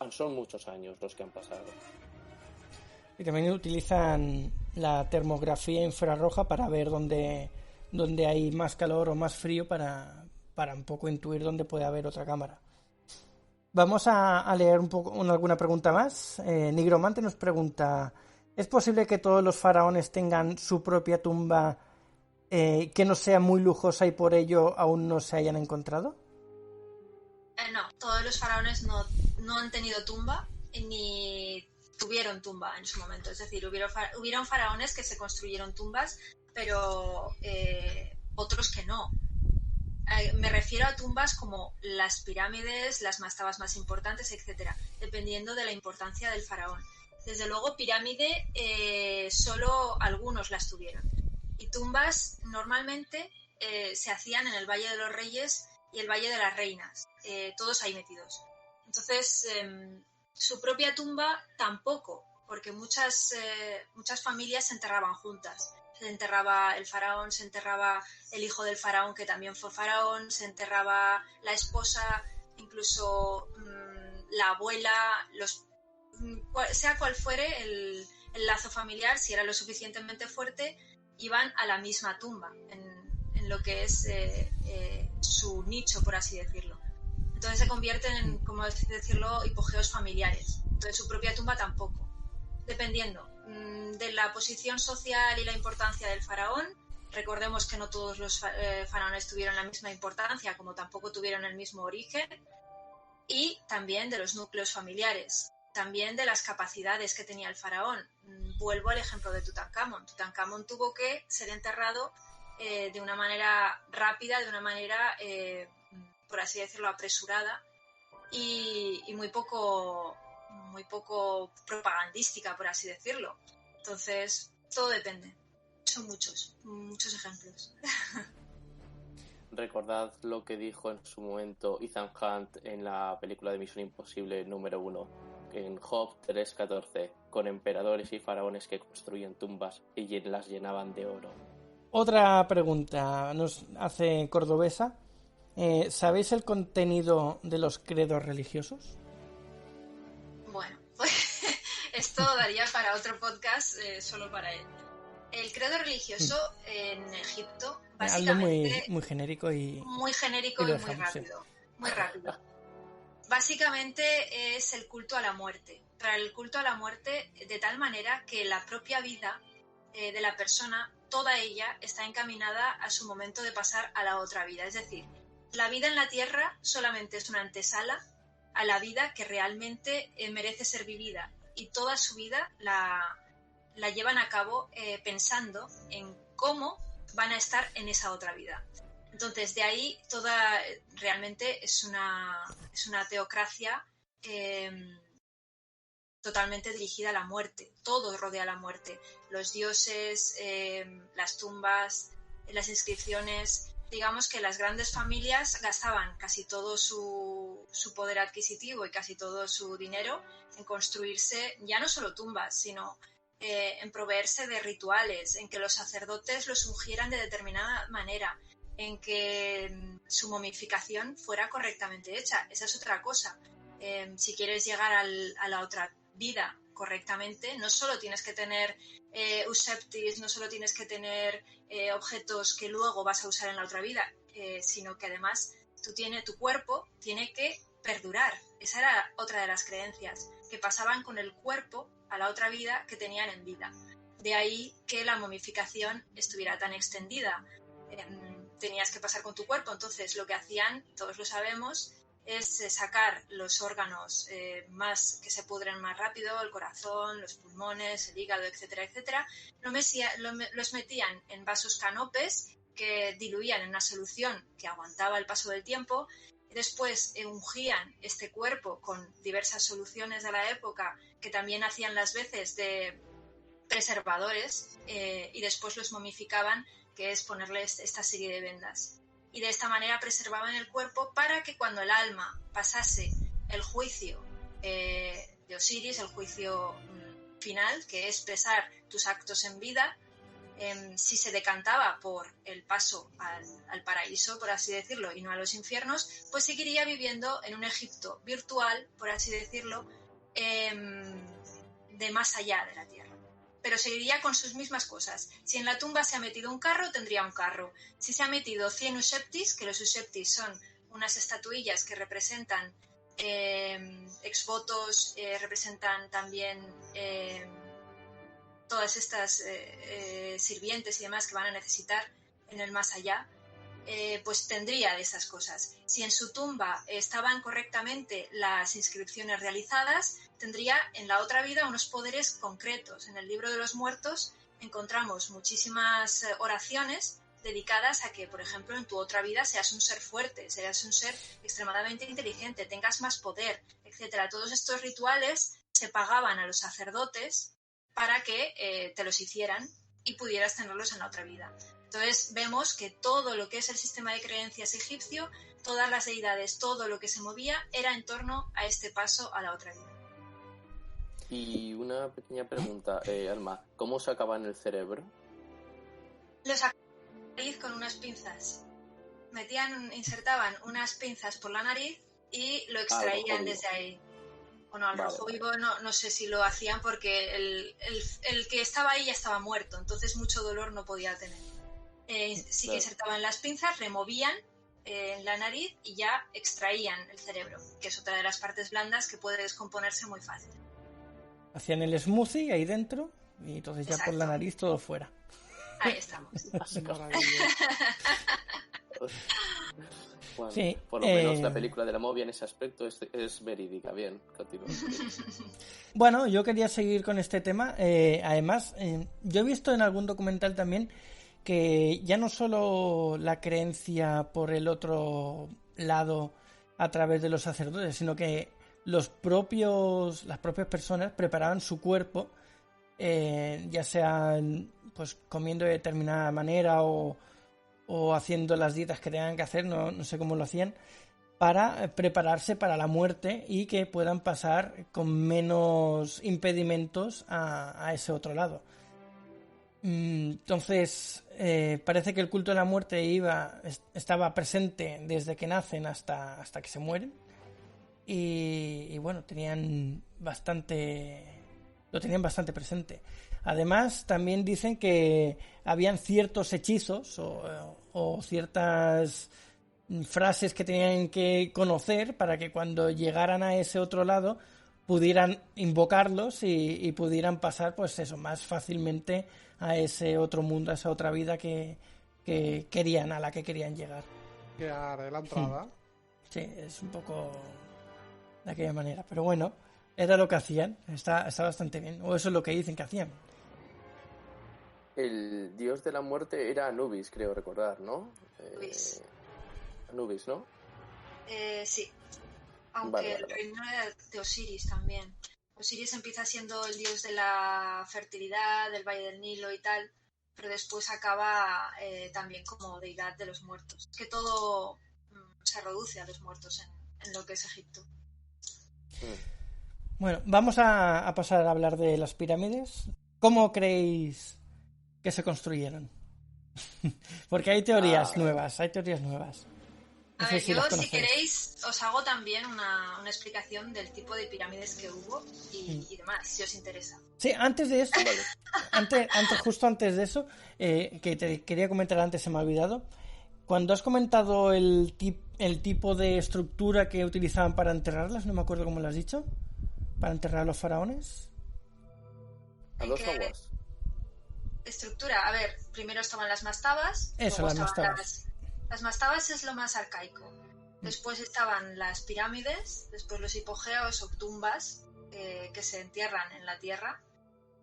son muchos años los que han pasado. Y también utilizan la termografía infrarroja para ver dónde hay más calor o más frío para un poco intuir dónde puede haber otra cámara. Vamos a leer un poco alguna pregunta más. Nigromante nos pregunta: ¿es posible que todos los faraones tengan su propia tumba que no sea muy lujosa y por ello aún no se hayan encontrado? No, todos los faraones no han tenido tumba ni tuvieron tumba en su momento. Es decir, hubieron faraones que se construyeron tumbas, pero otros que no. Me refiero a tumbas como las pirámides, las mastabas más importantes, etcétera, dependiendo de la importancia del faraón. Desde luego, pirámide solo algunos las tuvieron. Y tumbas normalmente se hacían en el Valle de los Reyes y el Valle de las Reinas, todos ahí metidos. Entonces, su propia tumba tampoco, porque muchas familias se enterraban juntas. Se enterraba el faraón, se enterraba el hijo del faraón, que también fue faraón, se enterraba la esposa, incluso la abuela, sea cual fuere el lazo familiar, si era lo suficientemente fuerte, iban a la misma tumba, en lo que es su nicho, por así decirlo. Entonces se convierten en, como decirlo, hipogeos familiares. Entonces su propia tumba tampoco. Dependiendo de la posición social y la importancia del faraón, recordemos que no todos los faraones tuvieron la misma importancia, como tampoco tuvieron el mismo origen, y también de los núcleos familiares, también de las capacidades que tenía el faraón. Vuelvo al ejemplo de Tutankamón. Tutankamón tuvo que ser enterrado de una manera rápida, de una manera, por así decirlo, apresurada y muy poco propagandística, por así decirlo. Entonces, todo depende. Son muchos ejemplos. Recordad lo que dijo en su momento Ethan Hunt en la película de Misión Imposible número 1, en Job 3:14, con emperadores y faraones que construían tumbas y las llenaban de oro. Otra pregunta nos hace Cordobesa. ¿Sabéis el contenido de los credos religiosos? Bueno, pues esto daría para otro podcast solo para él. El credo religioso en Egipto, básicamente... Algo muy genérico y... Muy genérico y muy rápido. Sí. Muy rápido. Básicamente es el culto a la muerte. Para el culto a la muerte de tal manera que la propia vida de la persona, toda ella, está encaminada a su momento de pasar a la otra vida. Es decir, la vida en la tierra solamente es una antesala a la vida que realmente merece ser vivida, y toda su vida la llevan a cabo pensando en cómo van a estar en esa otra vida. Entonces, de ahí realmente es una teocracia totalmente dirigida a la muerte. Todo rodea la muerte. Los dioses, las tumbas, las inscripciones. Digamos que las grandes familias gastaban casi todo su poder adquisitivo y casi todo su dinero en construirse ya no solo tumbas, sino en proveerse de rituales, en que los sacerdotes los ungieran de determinada manera, en que su momificación fuera correctamente hecha. Esa es otra cosa. Si quieres llegar a la otra vida correctamente, no solo tienes que tener euseptis, no solo tienes que tener objetos que luego vas a usar en la otra vida, sino que además tu cuerpo tiene que perdurar. Esa era otra de las creencias, que pasaban con el cuerpo a la otra vida que tenían en vida. De ahí que la momificación estuviera tan extendida. Tenías que pasar con tu cuerpo, entonces lo que hacían, todos lo sabemos, es sacar los órganos más que se pudren más rápido, el corazón, los pulmones, el hígado, etcétera, etcétera. Los metían en vasos canopes que diluían en una solución que aguantaba el paso del tiempo. Después ungían este cuerpo con diversas soluciones de la época que también hacían las veces de preservadores, y después los momificaban, que es ponerles esta serie de vendas. Y de esta manera preservaban el cuerpo para que cuando el alma pasase el juicio de Osiris, el juicio final, que es pesar tus actos en vida, si se decantaba por el paso al paraíso, por así decirlo, y no a los infiernos, pues seguiría viviendo en un Egipto virtual, por así decirlo, de más allá de la tierra. Pero seguiría con sus mismas cosas. Si en la tumba se ha metido un carro, tendría un carro. Si se ha metido 100 euseptis, que los euseptis son unas estatuillas que representan exvotos, representan también todas estas sirvientes y demás que van a necesitar en el más allá, pues tendría de esas cosas. Si en su tumba estaban correctamente las inscripciones realizadas, tendría en la otra vida unos poderes concretos. En el libro de los muertos encontramos muchísimas oraciones dedicadas a que, por ejemplo, en tu otra vida seas un ser fuerte, seas un ser extremadamente inteligente, tengas más poder, etcétera. Todos estos rituales se pagaban a los sacerdotes para que te los hicieran y pudieras tenerlos en la otra vida. Entonces vemos que todo lo que es el sistema de creencias egipcio, todas las deidades, todo lo que se movía era en torno a este paso a la otra vida. Y una pequeña pregunta, Alma, ¿cómo sacaban el cerebro? Lo sacaban por la nariz con unas pinzas. Insertaban unas pinzas por la nariz y lo extraían desde ahí. O no, al rojo vivo no sé si lo hacían porque el que estaba ahí ya estaba muerto, entonces mucho dolor no podía tener. Sí que insertaban las pinzas, removían en la nariz y ya extraían el cerebro, que es otra de las partes blandas que puede descomponerse muy fácil. Hacían el smoothie ahí dentro y entonces ya por la nariz todo fuera. Ahí estamos. Bueno, sí, por lo menos la película de la momia en ese aspecto es verídica. Bien, continúa. Bueno, yo quería seguir con este tema. Además, yo he visto en algún documental también que ya no solo la creencia por el otro lado a través de los sacerdotes, sino que las propias personas preparaban su cuerpo, ya sean pues comiendo de determinada manera o haciendo las dietas que tengan que hacer, no sé cómo lo hacían, para prepararse para la muerte y que puedan pasar con menos impedimentos a ese otro lado. Entonces parece que el culto de la muerte estaba presente desde que nacen hasta que se mueren y bueno, lo tenían bastante presente. Además, también dicen que habían ciertos hechizos o ciertas frases que tenían que conocer para que cuando llegaran a ese otro lado pudieran invocarlos y pudieran pasar, pues eso, más fácilmente a ese otro mundo, a esa otra vida que querían, a la que querían llegar. Que haré la entrada. Sí, es un poco de aquella manera. Pero bueno, era lo que hacían, está bastante bien, o eso es lo que dicen que hacían. El dios de la muerte era Anubis, creo recordar, ¿no? Anubis, ¿no? Sí, aunque Vale. el reino era de Osiris también. Osiris empieza siendo el dios de la fertilidad, del Valle del Nilo y tal, pero después acaba también como deidad de los muertos. Que todo se reduce a los muertos en lo que es Egipto. Bueno, vamos a pasar a hablar de las pirámides. ¿Cómo creéis que se construyeron? Porque hay teorías nuevas, No A sé ver, si yo las si conocéis. queréis os hago también una explicación del tipo de pirámides que hubo y demás, si os interesa. Sí, antes de eso, justo antes de eso, que te quería comentar antes, se me ha olvidado. Cuando has comentado el tipo de estructura que utilizaban para enterrarlas, no me acuerdo cómo lo has dicho, para enterrar a los faraones. A dos aguas. Estructura, a ver, primero estaban las mastabas. Eso, luego las estaban mastabas. Las mastabas es lo más arcaico. Después estaban las pirámides, después los hipogeos o tumbas que se entierran en la tierra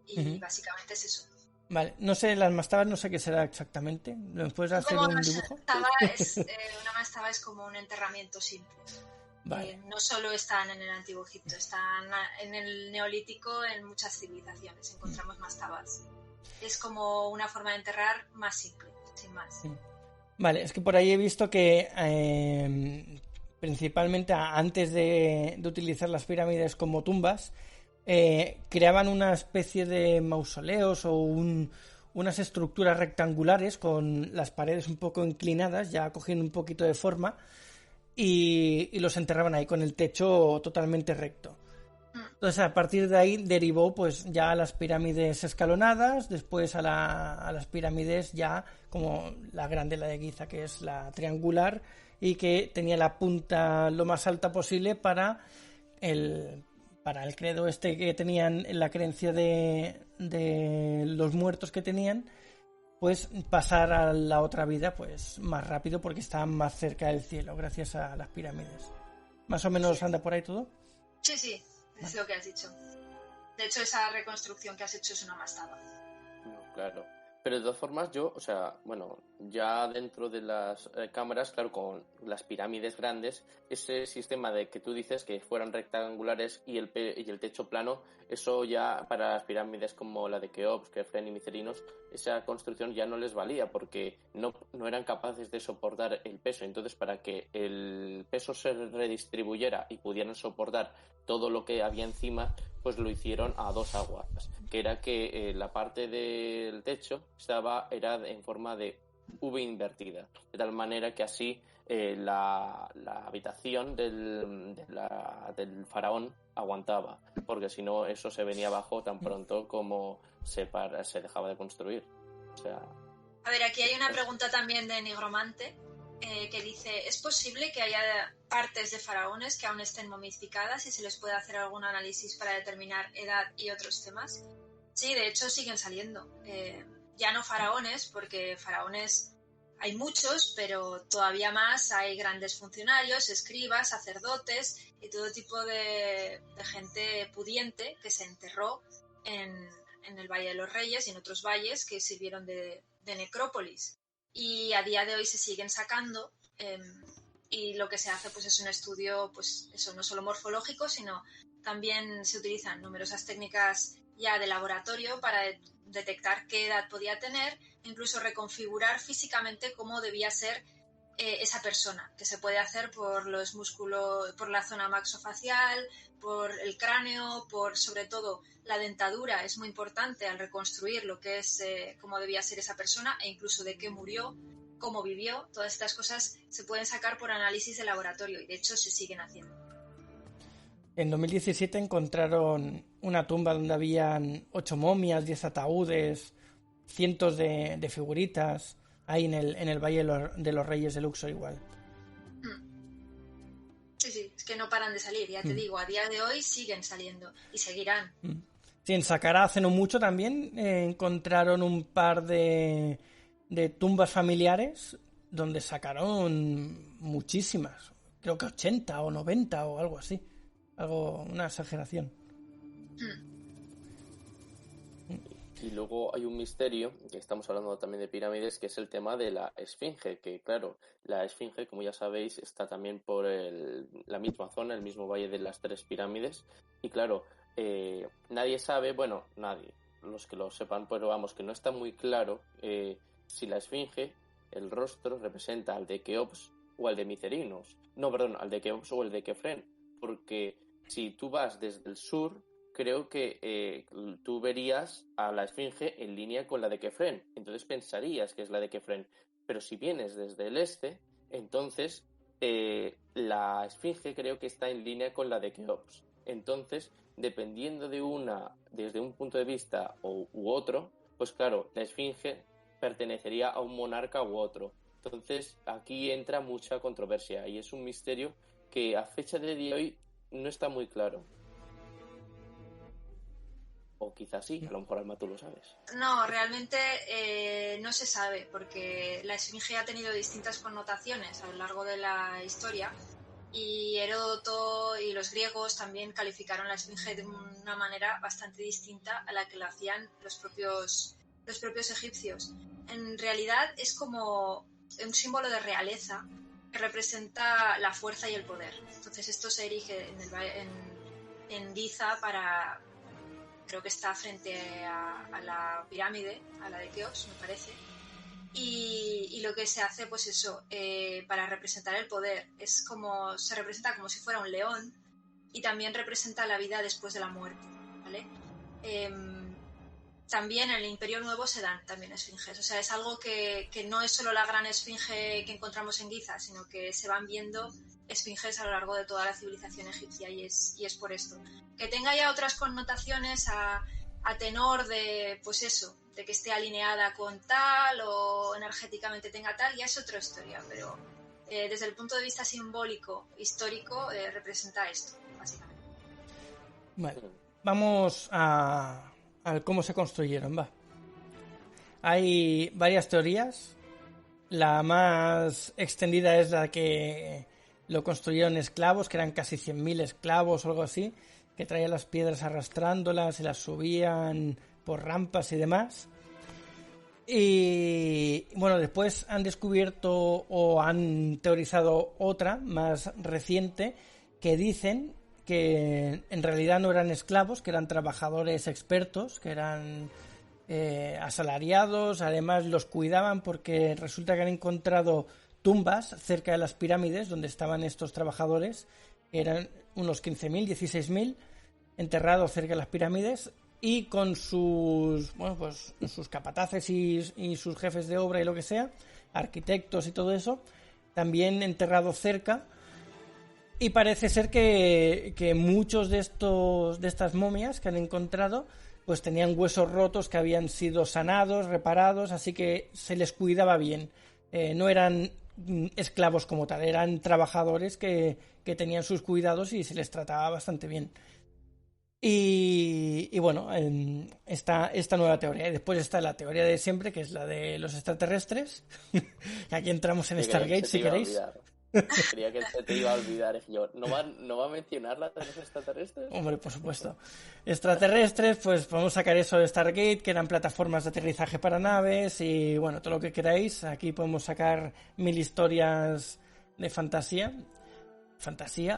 y básicamente es eso. Vale, no sé, las mastabas no sé qué será exactamente. ¿Me puedes hacer un dibujo? Una mastaba es como un enterramiento simple. Vale. No solo están en el Antiguo Egipto, están en el Neolítico, en muchas civilizaciones encontramos mastabas. Es como una forma de enterrar más simple, sin más. Vale, es que por ahí he visto que principalmente antes de utilizar las pirámides como tumbas, creaban una especie de mausoleos o unas estructuras rectangulares con las paredes un poco inclinadas, ya cogiendo un poquito de forma, y los enterraban ahí con el techo totalmente recto. Entonces a partir de ahí derivó pues ya a las pirámides escalonadas, después a las pirámides ya como la grande, la de Giza, que es la triangular y que tenía la punta lo más alta posible para el credo este que tenían, en la creencia de los muertos que tenían, pues pasar a la otra vida pues más rápido porque estaban más cerca del cielo gracias a las pirámides. ¿Más o menos anda por ahí todo? Sí, es lo que has dicho. De hecho, esa reconstrucción que has hecho es una mastaba. No, claro. Pero de todas formas, yo, o sea, bueno, ya dentro de las cámaras, claro, con las pirámides grandes, ese sistema de que tú dices que fueran rectangulares y el techo plano, eso ya para las pirámides como la de Keops, Kefren y Micerinos, esa construcción ya no les valía porque no eran capaces de soportar el peso. Entonces, para que el peso se redistribuyera y pudieran soportar todo lo que había encima, pues lo hicieron a dos aguas, que era que la parte del techo era en forma de V invertida, de tal manera que así la habitación del faraón aguantaba, porque si no eso se venía abajo tan pronto como se dejaba de construir. O sea, a ver, aquí hay una pregunta también de Nigromante que dice, ¿es posible que haya partes de faraones que aún estén momificadas y se les pueda hacer algún análisis para determinar edad y otros temas? Sí, de hecho siguen saliendo. Ya no faraones, porque faraones hay muchos, pero todavía más hay grandes funcionarios, escribas, sacerdotes y todo tipo de gente pudiente que se enterró en el Valle de los Reyes y en otros valles que sirvieron de necrópolis. Y a día de hoy se siguen sacando y lo que se hace pues es un estudio, pues eso, no solo morfológico, sino también se utilizan numerosas técnicas ya de laboratorio para detectar qué edad podía tener, incluso reconfigurar físicamente cómo debía ser esa persona, que se puede hacer por los músculos, por la zona maxofacial, por el cráneo, por sobre todo la dentadura. Es muy importante al reconstruir lo que es cómo debía ser esa persona e incluso de qué murió, cómo vivió. Todas estas cosas se pueden sacar por análisis de laboratorio y de hecho se siguen haciendo. En 2017 encontraron una tumba donde habían 8 momias, 10 ataúdes, cientos de figuritas, ahí en el Valle de los Reyes de Luxor igual. Sí, es que no paran de salir, ya te digo, a día de hoy siguen saliendo y seguirán. Sí, en Saqqara hace no mucho también encontraron un par de tumbas familiares donde sacaron muchísimas, creo que 80 o 90 o algo así. una exageración. Y luego hay un misterio, que estamos hablando también de pirámides, que es el tema de la esfinge, que claro, la esfinge, como ya sabéis, está también por la misma zona, el mismo valle de las tres pirámides, y claro, nadie sabe, bueno, nadie, los que lo sepan, pero vamos, que no está muy claro si la esfinge, el rostro, representa al de Keops o al de Micerinos, no, perdón, al de Keops o el de Kefren, porque si tú vas desde el sur, creo que tú verías a la esfinge en línea con la de Kefren, entonces pensarías que es la de Kefren, pero si vienes desde el este, entonces la esfinge creo que está en línea con la de Keops, entonces dependiendo de desde un punto de vista u otro, pues claro, la esfinge pertenecería a un monarca u otro, entonces aquí entra mucha controversia y es un misterio que a fecha de día de hoy no está muy claro. O quizás sí, a lo mejor Alma tú lo sabes. No, realmente no se sabe, porque la esfinge ha tenido distintas connotaciones a lo largo de la historia y Heródoto y los griegos también calificaron la esfinge de una manera bastante distinta a la que lo hacían los propios egipcios. En realidad es como un símbolo de realeza que representa la fuerza y el poder. Entonces esto se erige en Giza para... Creo que está frente a la pirámide, a la de Keops, me parece. Y lo que se hace, pues eso, para representar el poder, se representa como si fuera un león y también representa la vida después de la muerte, ¿vale? También en el Imperio Nuevo se dan también esfinges, o sea, es algo que no es solo la gran esfinge que encontramos en Giza, sino que se van viendo esfinges a lo largo de toda la civilización egipcia y es por esto. Que tenga ya otras connotaciones a tenor de, pues eso, de que esté alineada con tal o energéticamente tenga tal, ya es otra historia, pero desde el punto de vista simbólico, histórico, representa esto, básicamente. Vale, vamos a cómo se construyeron, va. Hay varias teorías. La más extendida es la que lo construyeron esclavos, que eran casi 100.000 esclavos o algo así, que traían las piedras arrastrándolas y las subían por rampas y demás. Y bueno, después han descubierto o han teorizado otra más reciente que dicen que en realidad no eran esclavos, que eran trabajadores expertos, que eran asalariados, además los cuidaban porque resulta que han encontrado tumbas cerca de las pirámides donde estaban estos trabajadores, eran unos 15.000, 16.000 enterrados cerca de las pirámides y con sus sus capataces y sus jefes de obra y lo que sea, arquitectos y todo eso, también enterrados cerca. Y parece ser que muchos de estas momias que han encontrado pues tenían huesos rotos que habían sido sanados, reparados, así que se les cuidaba bien. No eran esclavos como tal, eran trabajadores que tenían sus cuidados y se les trataba bastante bien. Y bueno, esta nueva teoría. Y después está la teoría de siempre, que es la de los extraterrestres. Aquí entramos en Stargate, si queréis. Creía que se te iba a olvidar. Yo, ¿no va a mencionar la de los extraterrestres? Hombre, por supuesto. Extraterrestres, pues podemos sacar eso de Stargate, que eran plataformas de aterrizaje para naves y bueno, todo lo que queráis. Aquí podemos sacar 1000 historias de fantasía,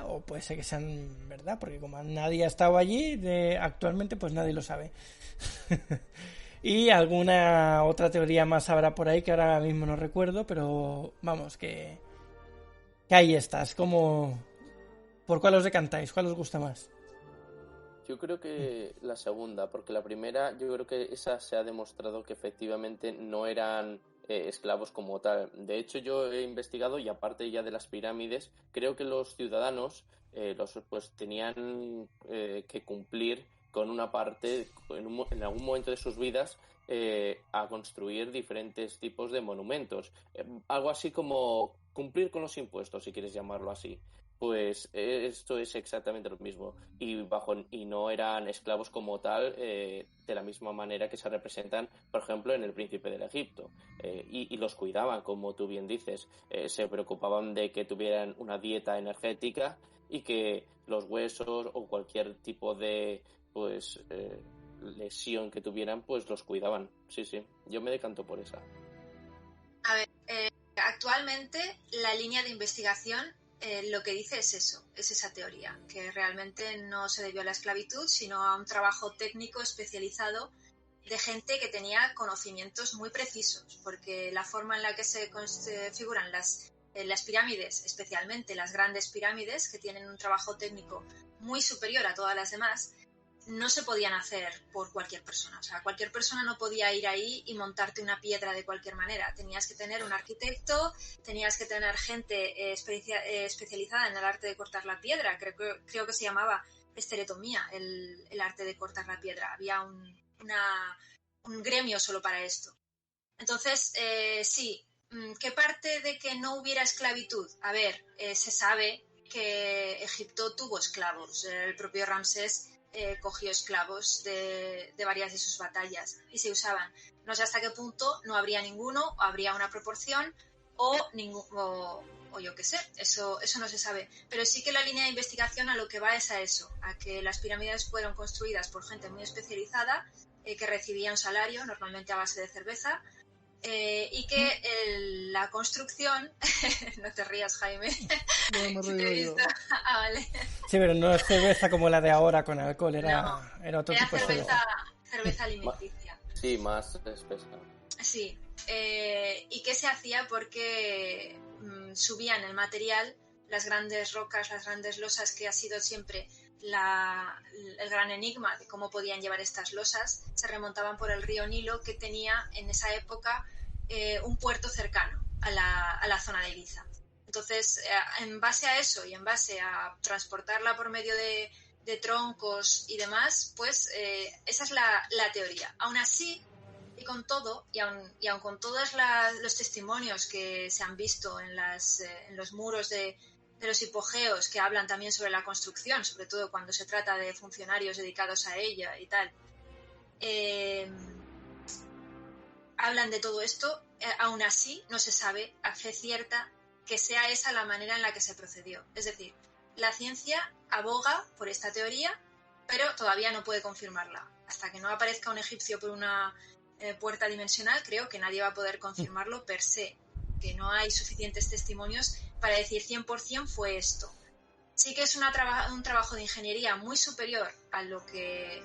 o puede ser que sean verdad, porque como nadie ha estado allí, actualmente pues nadie lo sabe. Y alguna otra teoría más habrá por ahí que ahora mismo no recuerdo, pero vamos, que ahí estás. Como, ¿por cuál os decantáis? ¿Cuál os gusta más? Yo creo que la segunda, porque la primera, yo creo que esa se ha demostrado que efectivamente no eran esclavos como tal. De hecho, yo he investigado y aparte ya de las pirámides, creo que los ciudadanos pues tenían que cumplir con una parte en algún momento de sus vidas a construir diferentes tipos de monumentos. Algo así como cumplir con los impuestos, si quieres llamarlo así. Pues esto es exactamente lo mismo y no eran esclavos como tal de la misma manera que se representan, por ejemplo, en El Príncipe del Egipto y los cuidaban, como tú bien dices, se preocupaban de que tuvieran una dieta energética y que los huesos o cualquier tipo de pues lesión que tuvieran, pues los cuidaban. Sí, yo me decanto por esa. A ver, actualmente la línea de investigación lo que dice es eso, es esa teoría, que realmente no se debió a la esclavitud, sino a un trabajo técnico especializado de gente que tenía conocimientos muy precisos, porque la forma en la que se figuran las pirámides, especialmente las grandes pirámides, que tienen un trabajo técnico muy superior a todas las demás, no se podían hacer por cualquier persona. O sea, cualquier persona no podía ir ahí y montarte una piedra de cualquier manera. Tenías que tener un arquitecto, tenías que tener gente especializada en el arte de cortar la piedra. Creo que se llamaba estereotomía, el arte de cortar la piedra. Había un gremio solo para esto. Entonces, sí, ¿qué parte de que no hubiera esclavitud? A ver, se sabe que Egipto tuvo esclavos. El propio Ramsés cogió esclavos de varias de sus batallas y se usaban. No sé hasta qué punto no habría ninguno, o habría una proporción o yo qué sé, eso no se sabe. Pero sí que la línea de investigación a lo que va es a eso, a que las pirámides fueron construidas por gente muy especializada que recibía un salario, normalmente a base de cerveza, y que la construcción... No te rías, Jaime. No, me río yo. Ah, vale. Sí, pero no es cerveza como la de ahora con alcohol, era otro tipo de cerveza alimenticia. Sí, más espesa. Sí, y que se hacía porque subían el material, las grandes rocas, las grandes losas, que ha sido siempre el gran enigma de cómo podían llevar estas losas, se remontaban por el río Nilo, que tenía en esa época un puerto cercano a la zona de Ibiza. Entonces, en base a eso y en base a transportarla por medio de troncos y demás, pues esa es la teoría. Aún así, y con todo, y aun con todos los testimonios que se han visto en los muros de los hipogeos, que hablan también sobre la construcción, sobre todo cuando se trata de funcionarios dedicados a ella y tal, hablan de todo esto, aún así no se sabe a fe cierta que sea esa la manera en la que se procedió. Es decir, la ciencia aboga por esta teoría, pero todavía no puede confirmarla. Hasta que no aparezca un egipcio por una puerta dimensional, creo que nadie va a poder confirmarlo per se, que no hay suficientes testimonios para decir 100% fue esto. Sí que es un trabajo de ingeniería muy superior a lo que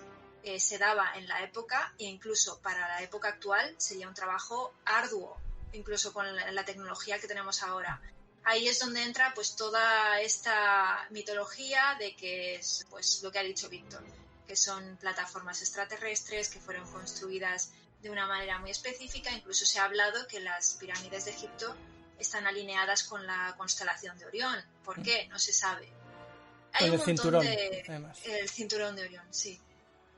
se daba en la época, e incluso para la época actual sería un trabajo arduo, incluso con la tecnología que tenemos ahora. Ahí es donde entra pues toda esta mitología de que es pues lo que ha dicho Víctor, que son plataformas extraterrestres que fueron construidas de una manera muy específica. Incluso se ha hablado que las pirámides de Egipto están alineadas con la constelación de Orión. ¿Por qué? No se sabe. Hay el cinturón, además. El cinturón de Orión, sí.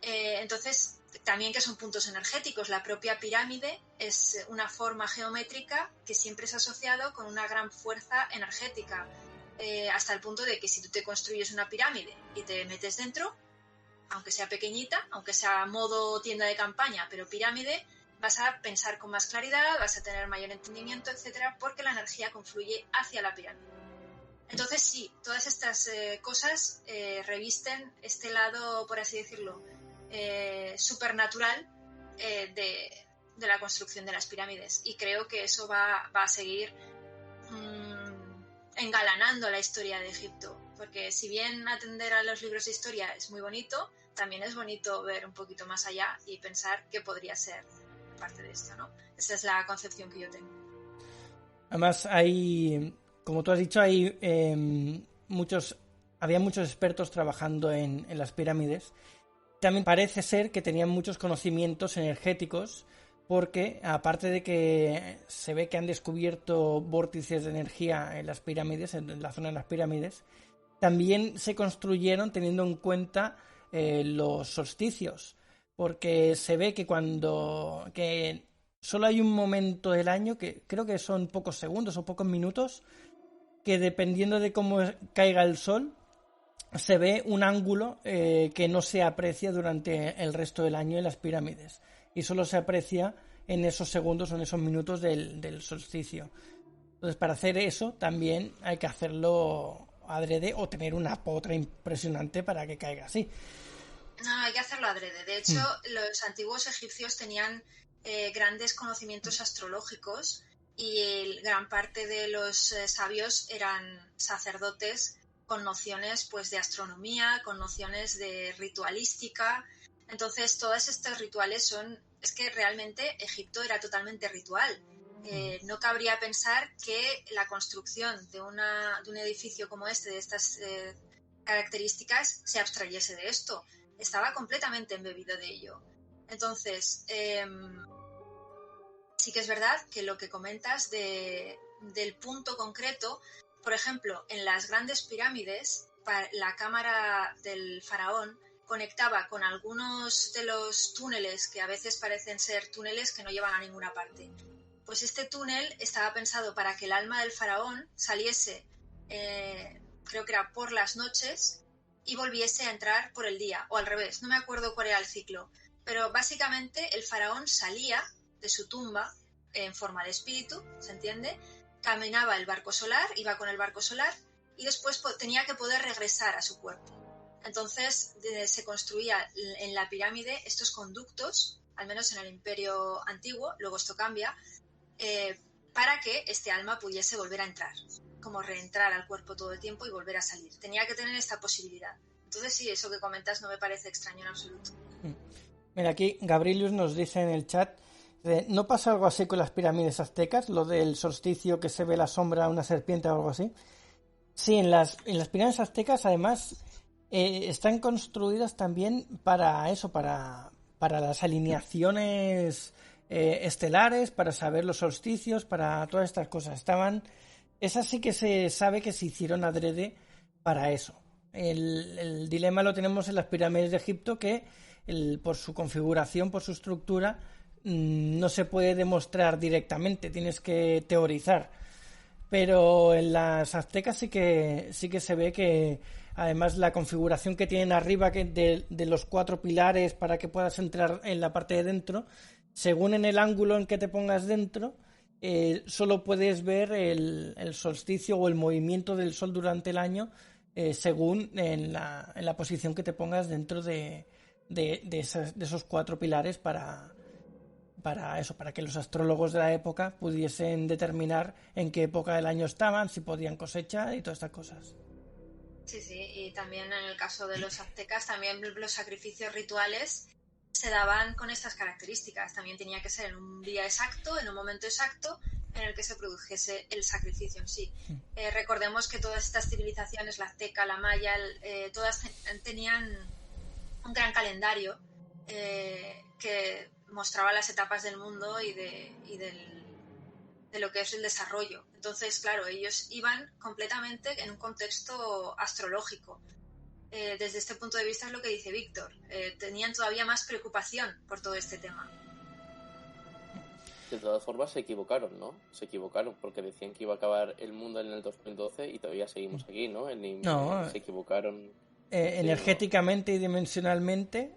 Entonces, también que son puntos energéticos. La propia pirámide es una forma geométrica que siempre es asociado con una gran fuerza energética, hasta el punto de que si tú te construyes una pirámide y te metes dentro, aunque sea pequeñita, aunque sea modo tienda de campaña, pero pirámide, vas a pensar con más claridad, vas a tener mayor entendimiento, etcétera, porque la energía confluye hacia la pirámide. Entonces sí, todas estas cosas revisten este lado, por así decirlo, supernatural de la construcción de las pirámides, y creo que eso va a seguir engalanando la historia de Egipto, porque si bien atender a los libros de historia es muy bonito, también es bonito ver un poquito más allá y pensar qué podría ser parte de esto, ¿no? Esa es la concepción que yo tengo. Además, hay, como tú has dicho, había muchos expertos trabajando en las pirámides. También parece ser que tenían muchos conocimientos energéticos, porque aparte de que se ve que han descubierto vórtices de energía en las pirámides, en la zona de las pirámides, también se construyeron teniendo en cuenta los solsticios, porque se ve que que solo hay un momento del año, que creo que son pocos segundos o pocos minutos, que dependiendo de cómo caiga el sol, se ve un ángulo que no se aprecia durante el resto del año en las pirámides, y solo se aprecia en esos segundos o en esos minutos del solsticio. Entonces, para hacer eso también hay que hacerlo adrede o tener una potra impresionante para que caiga así. No, hay que hacerlo adrede. De hecho, los antiguos egipcios tenían grandes conocimientos astrológicos y gran parte de los sabios eran sacerdotes con nociones pues de astronomía, con nociones de ritualística. Entonces, todos estos rituales es que realmente Egipto era totalmente ritual. No cabría pensar que la construcción de un edificio como este, de estas características, se abstrayese de esto. Estaba completamente embebido de ello. Entonces, sí que es verdad que lo que comentas del punto concreto, por ejemplo, en las grandes pirámides, la cámara del faraón conectaba con algunos de los túneles que a veces parecen ser túneles que no llevan a ninguna parte. Pues este túnel estaba pensado para que el alma del faraón saliese, creo que era por las noches, y volviese a entrar por el día, o al revés, no me acuerdo cuál era el ciclo, pero básicamente el faraón salía de su tumba en forma de espíritu, ¿se entiende? Caminaba el barco solar, iba con el barco solar, y después tenía que poder regresar a su cuerpo. Entonces se construía en la pirámide estos conductos, al menos en el Imperio Antiguo, luego esto cambia, para que este alma pudiese volver a entrar, como reentrar al cuerpo todo el tiempo y volver a salir. Tenía que tener esta posibilidad. Entonces sí, eso que comentas no me parece extraño en absoluto. Mira, aquí Gabrielius nos dice en el chat, ¿no pasa algo así con las pirámides aztecas? Lo del solsticio que se ve la sombra de una serpiente o algo así. Sí, en las pirámides aztecas además están construidas también para eso, para las alineaciones estelares, para saber los solsticios, para todas estas cosas. Esas sí que se sabe que se hicieron adrede para eso. El dilema lo tenemos en las pirámides de Egipto, que por su configuración, por su estructura, no se puede demostrar directamente, tienes que teorizar. Pero en las aztecas sí que se ve que además la configuración que tienen arriba de los 4 pilares para que puedas entrar en la parte de dentro, según en el ángulo en que te pongas dentro, solo puedes ver el solsticio o el movimiento del sol durante el año, según en la posición que te pongas dentro de esos 4 pilares para que los astrólogos de la época pudiesen determinar en qué época del año estaban, si podían cosechar y todas estas cosas. Sí, y también en el caso de los aztecas, también los sacrificios rituales se daban con estas características. También tenía que ser en un día exacto, en un momento exacto, en el que se produjese el sacrificio en sí. Recordemos que todas estas civilizaciones, la azteca, la maya, todas tenían un gran calendario que mostraba las etapas del mundo y de lo que es el desarrollo. Entonces, claro, ellos iban completamente en un contexto astrológico. Desde este punto de vista es lo que dice Víctor. Tenían todavía más preocupación por todo este tema. De todas formas se equivocaron, ¿no? Se equivocaron porque decían que iba a acabar el mundo en el 2012 y todavía seguimos aquí, ¿no? Se equivocaron. Energéticamente y dimensionalmente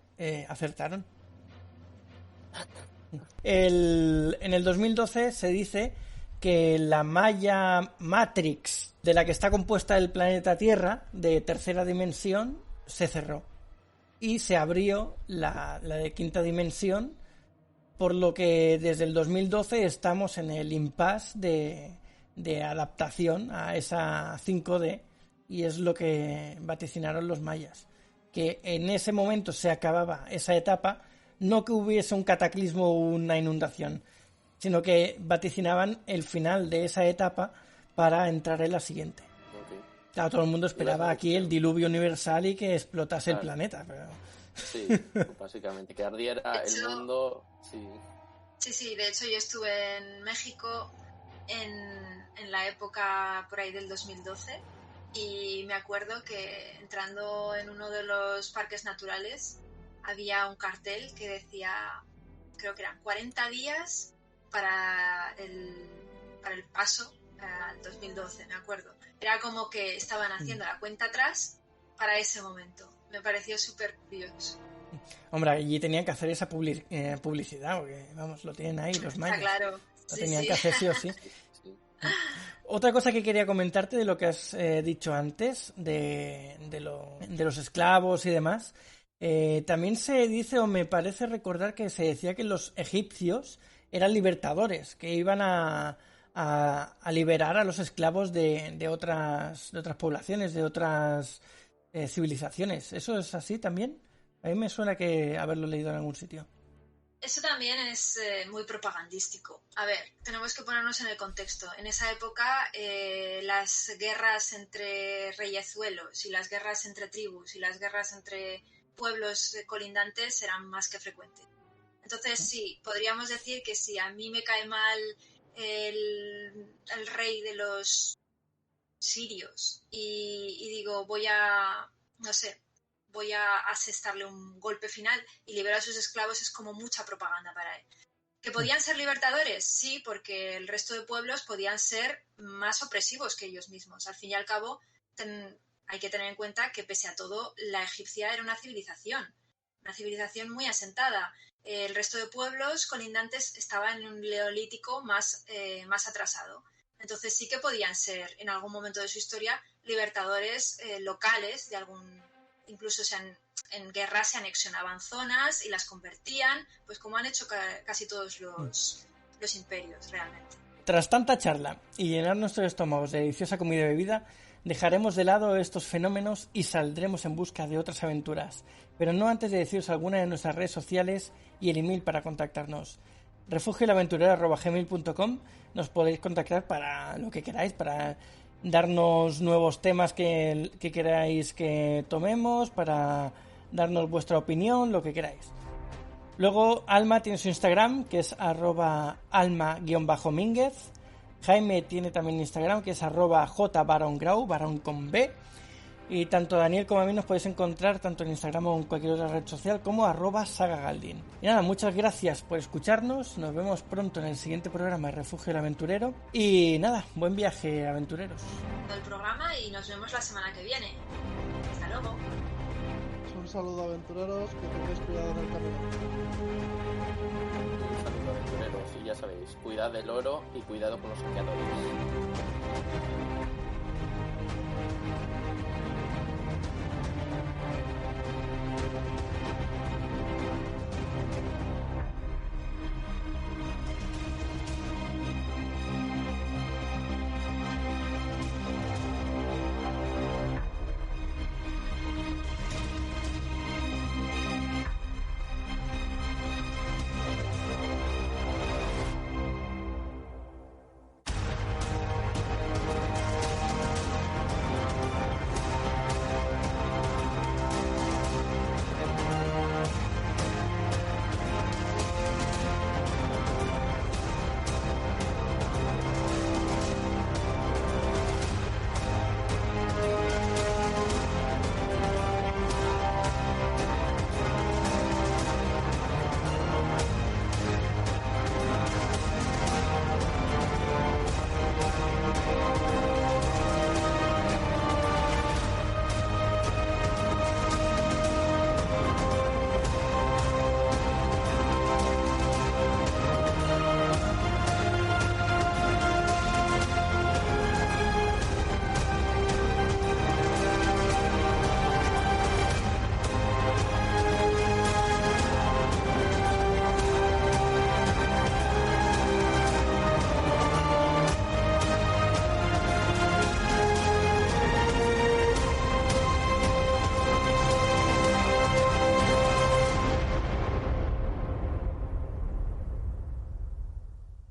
acertaron. En el 2012 se dice que la malla Matrix de la que está compuesta el planeta Tierra, de tercera dimensión, se cerró y se abrió la de quinta dimensión, por lo que desde el 2012 estamos en el impasse de adaptación a esa 5D, y es lo que vaticinaron los mayas, que en ese momento se acababa esa etapa, no que hubiese un cataclismo o una inundación, sino que vaticinaban el final de esa etapa para entrar en la siguiente. Okay. Claro, todo el mundo esperaba aquí el diluvio universal y que explotase el planeta, pero... Sí, básicamente, que ardiera el mundo. Sí, de hecho yo estuve en México en la época por ahí del 2012 y me acuerdo que entrando en uno de los parques naturales había un cartel que decía, creo que eran 40 días para el paso al 2012, me acuerdo. Era como que estaban haciendo la cuenta atrás para ese momento. Me pareció súper curioso. Hombre, allí tenían que hacer esa publicidad, porque, vamos, lo tienen ahí los mayas. Claro. Lo tenían que hacer sí o sí. Otra cosa que quería comentarte de lo que has dicho antes, de los esclavos y demás, también se dice, o me parece recordar que se decía que los egipcios eran libertadores, que iban a liberar a los esclavos de otras poblaciones, de otras civilizaciones. ¿Eso es así también? A mí me suena que haberlo leído en algún sitio. Eso también es muy propagandístico. A ver, tenemos que ponernos en el contexto. En esa época, las guerras entre reyezuelos y las guerras entre tribus y las guerras entre pueblos colindantes eran más que frecuentes. Entonces, sí, podríamos decir que si a mí me cae mal el rey de los sirios y digo, voy a asestarle un golpe final y liberar a sus esclavos, es como mucha propaganda para él. ¿Que podían ser libertadores? Sí, porque el resto de pueblos podían ser más opresivos que ellos mismos. Al fin y al cabo, hay que tener en cuenta que pese a todo, la egipcia era una civilización muy asentada. El resto de pueblos colindantes estaban en un neolítico más atrasado. Entonces sí que podían ser, en algún momento de su historia, libertadores locales de algún... Incluso en guerras se anexionaban zonas y las convertían, pues como han hecho casi todos los imperios realmente. Tras tanta charla y llenar nuestros estómagos de deliciosa comida y bebida, dejaremos de lado estos fenómenos y saldremos en busca de otras aventuras, pero no antes de deciros alguna de nuestras redes sociales y el email para contactarnos. refugioelaventurero@gmail.com. Nos podéis contactar para lo que queráis, para darnos nuevos temas que queráis que tomemos, para darnos vuestra opinión, lo que queráis. Luego Alma tiene su Instagram, que es @alma_mínguez. Jaime tiene también Instagram, que es @jbarongrau, barón con B. Y tanto Daniel como a mí nos podéis encontrar tanto en Instagram o en cualquier otra red social como @sagagaldin. Y nada, muchas gracias por escucharnos. Nos vemos pronto en el siguiente programa de Refugio el Aventurero. Y nada, buen viaje, aventureros. El programa y nos vemos la semana que viene. Hasta luego. Un saludo, aventureros, que tengáis cuidado en el camino. Un saludo, aventureros, y ya sabéis, cuidad del oro y cuidado con los saqueadores.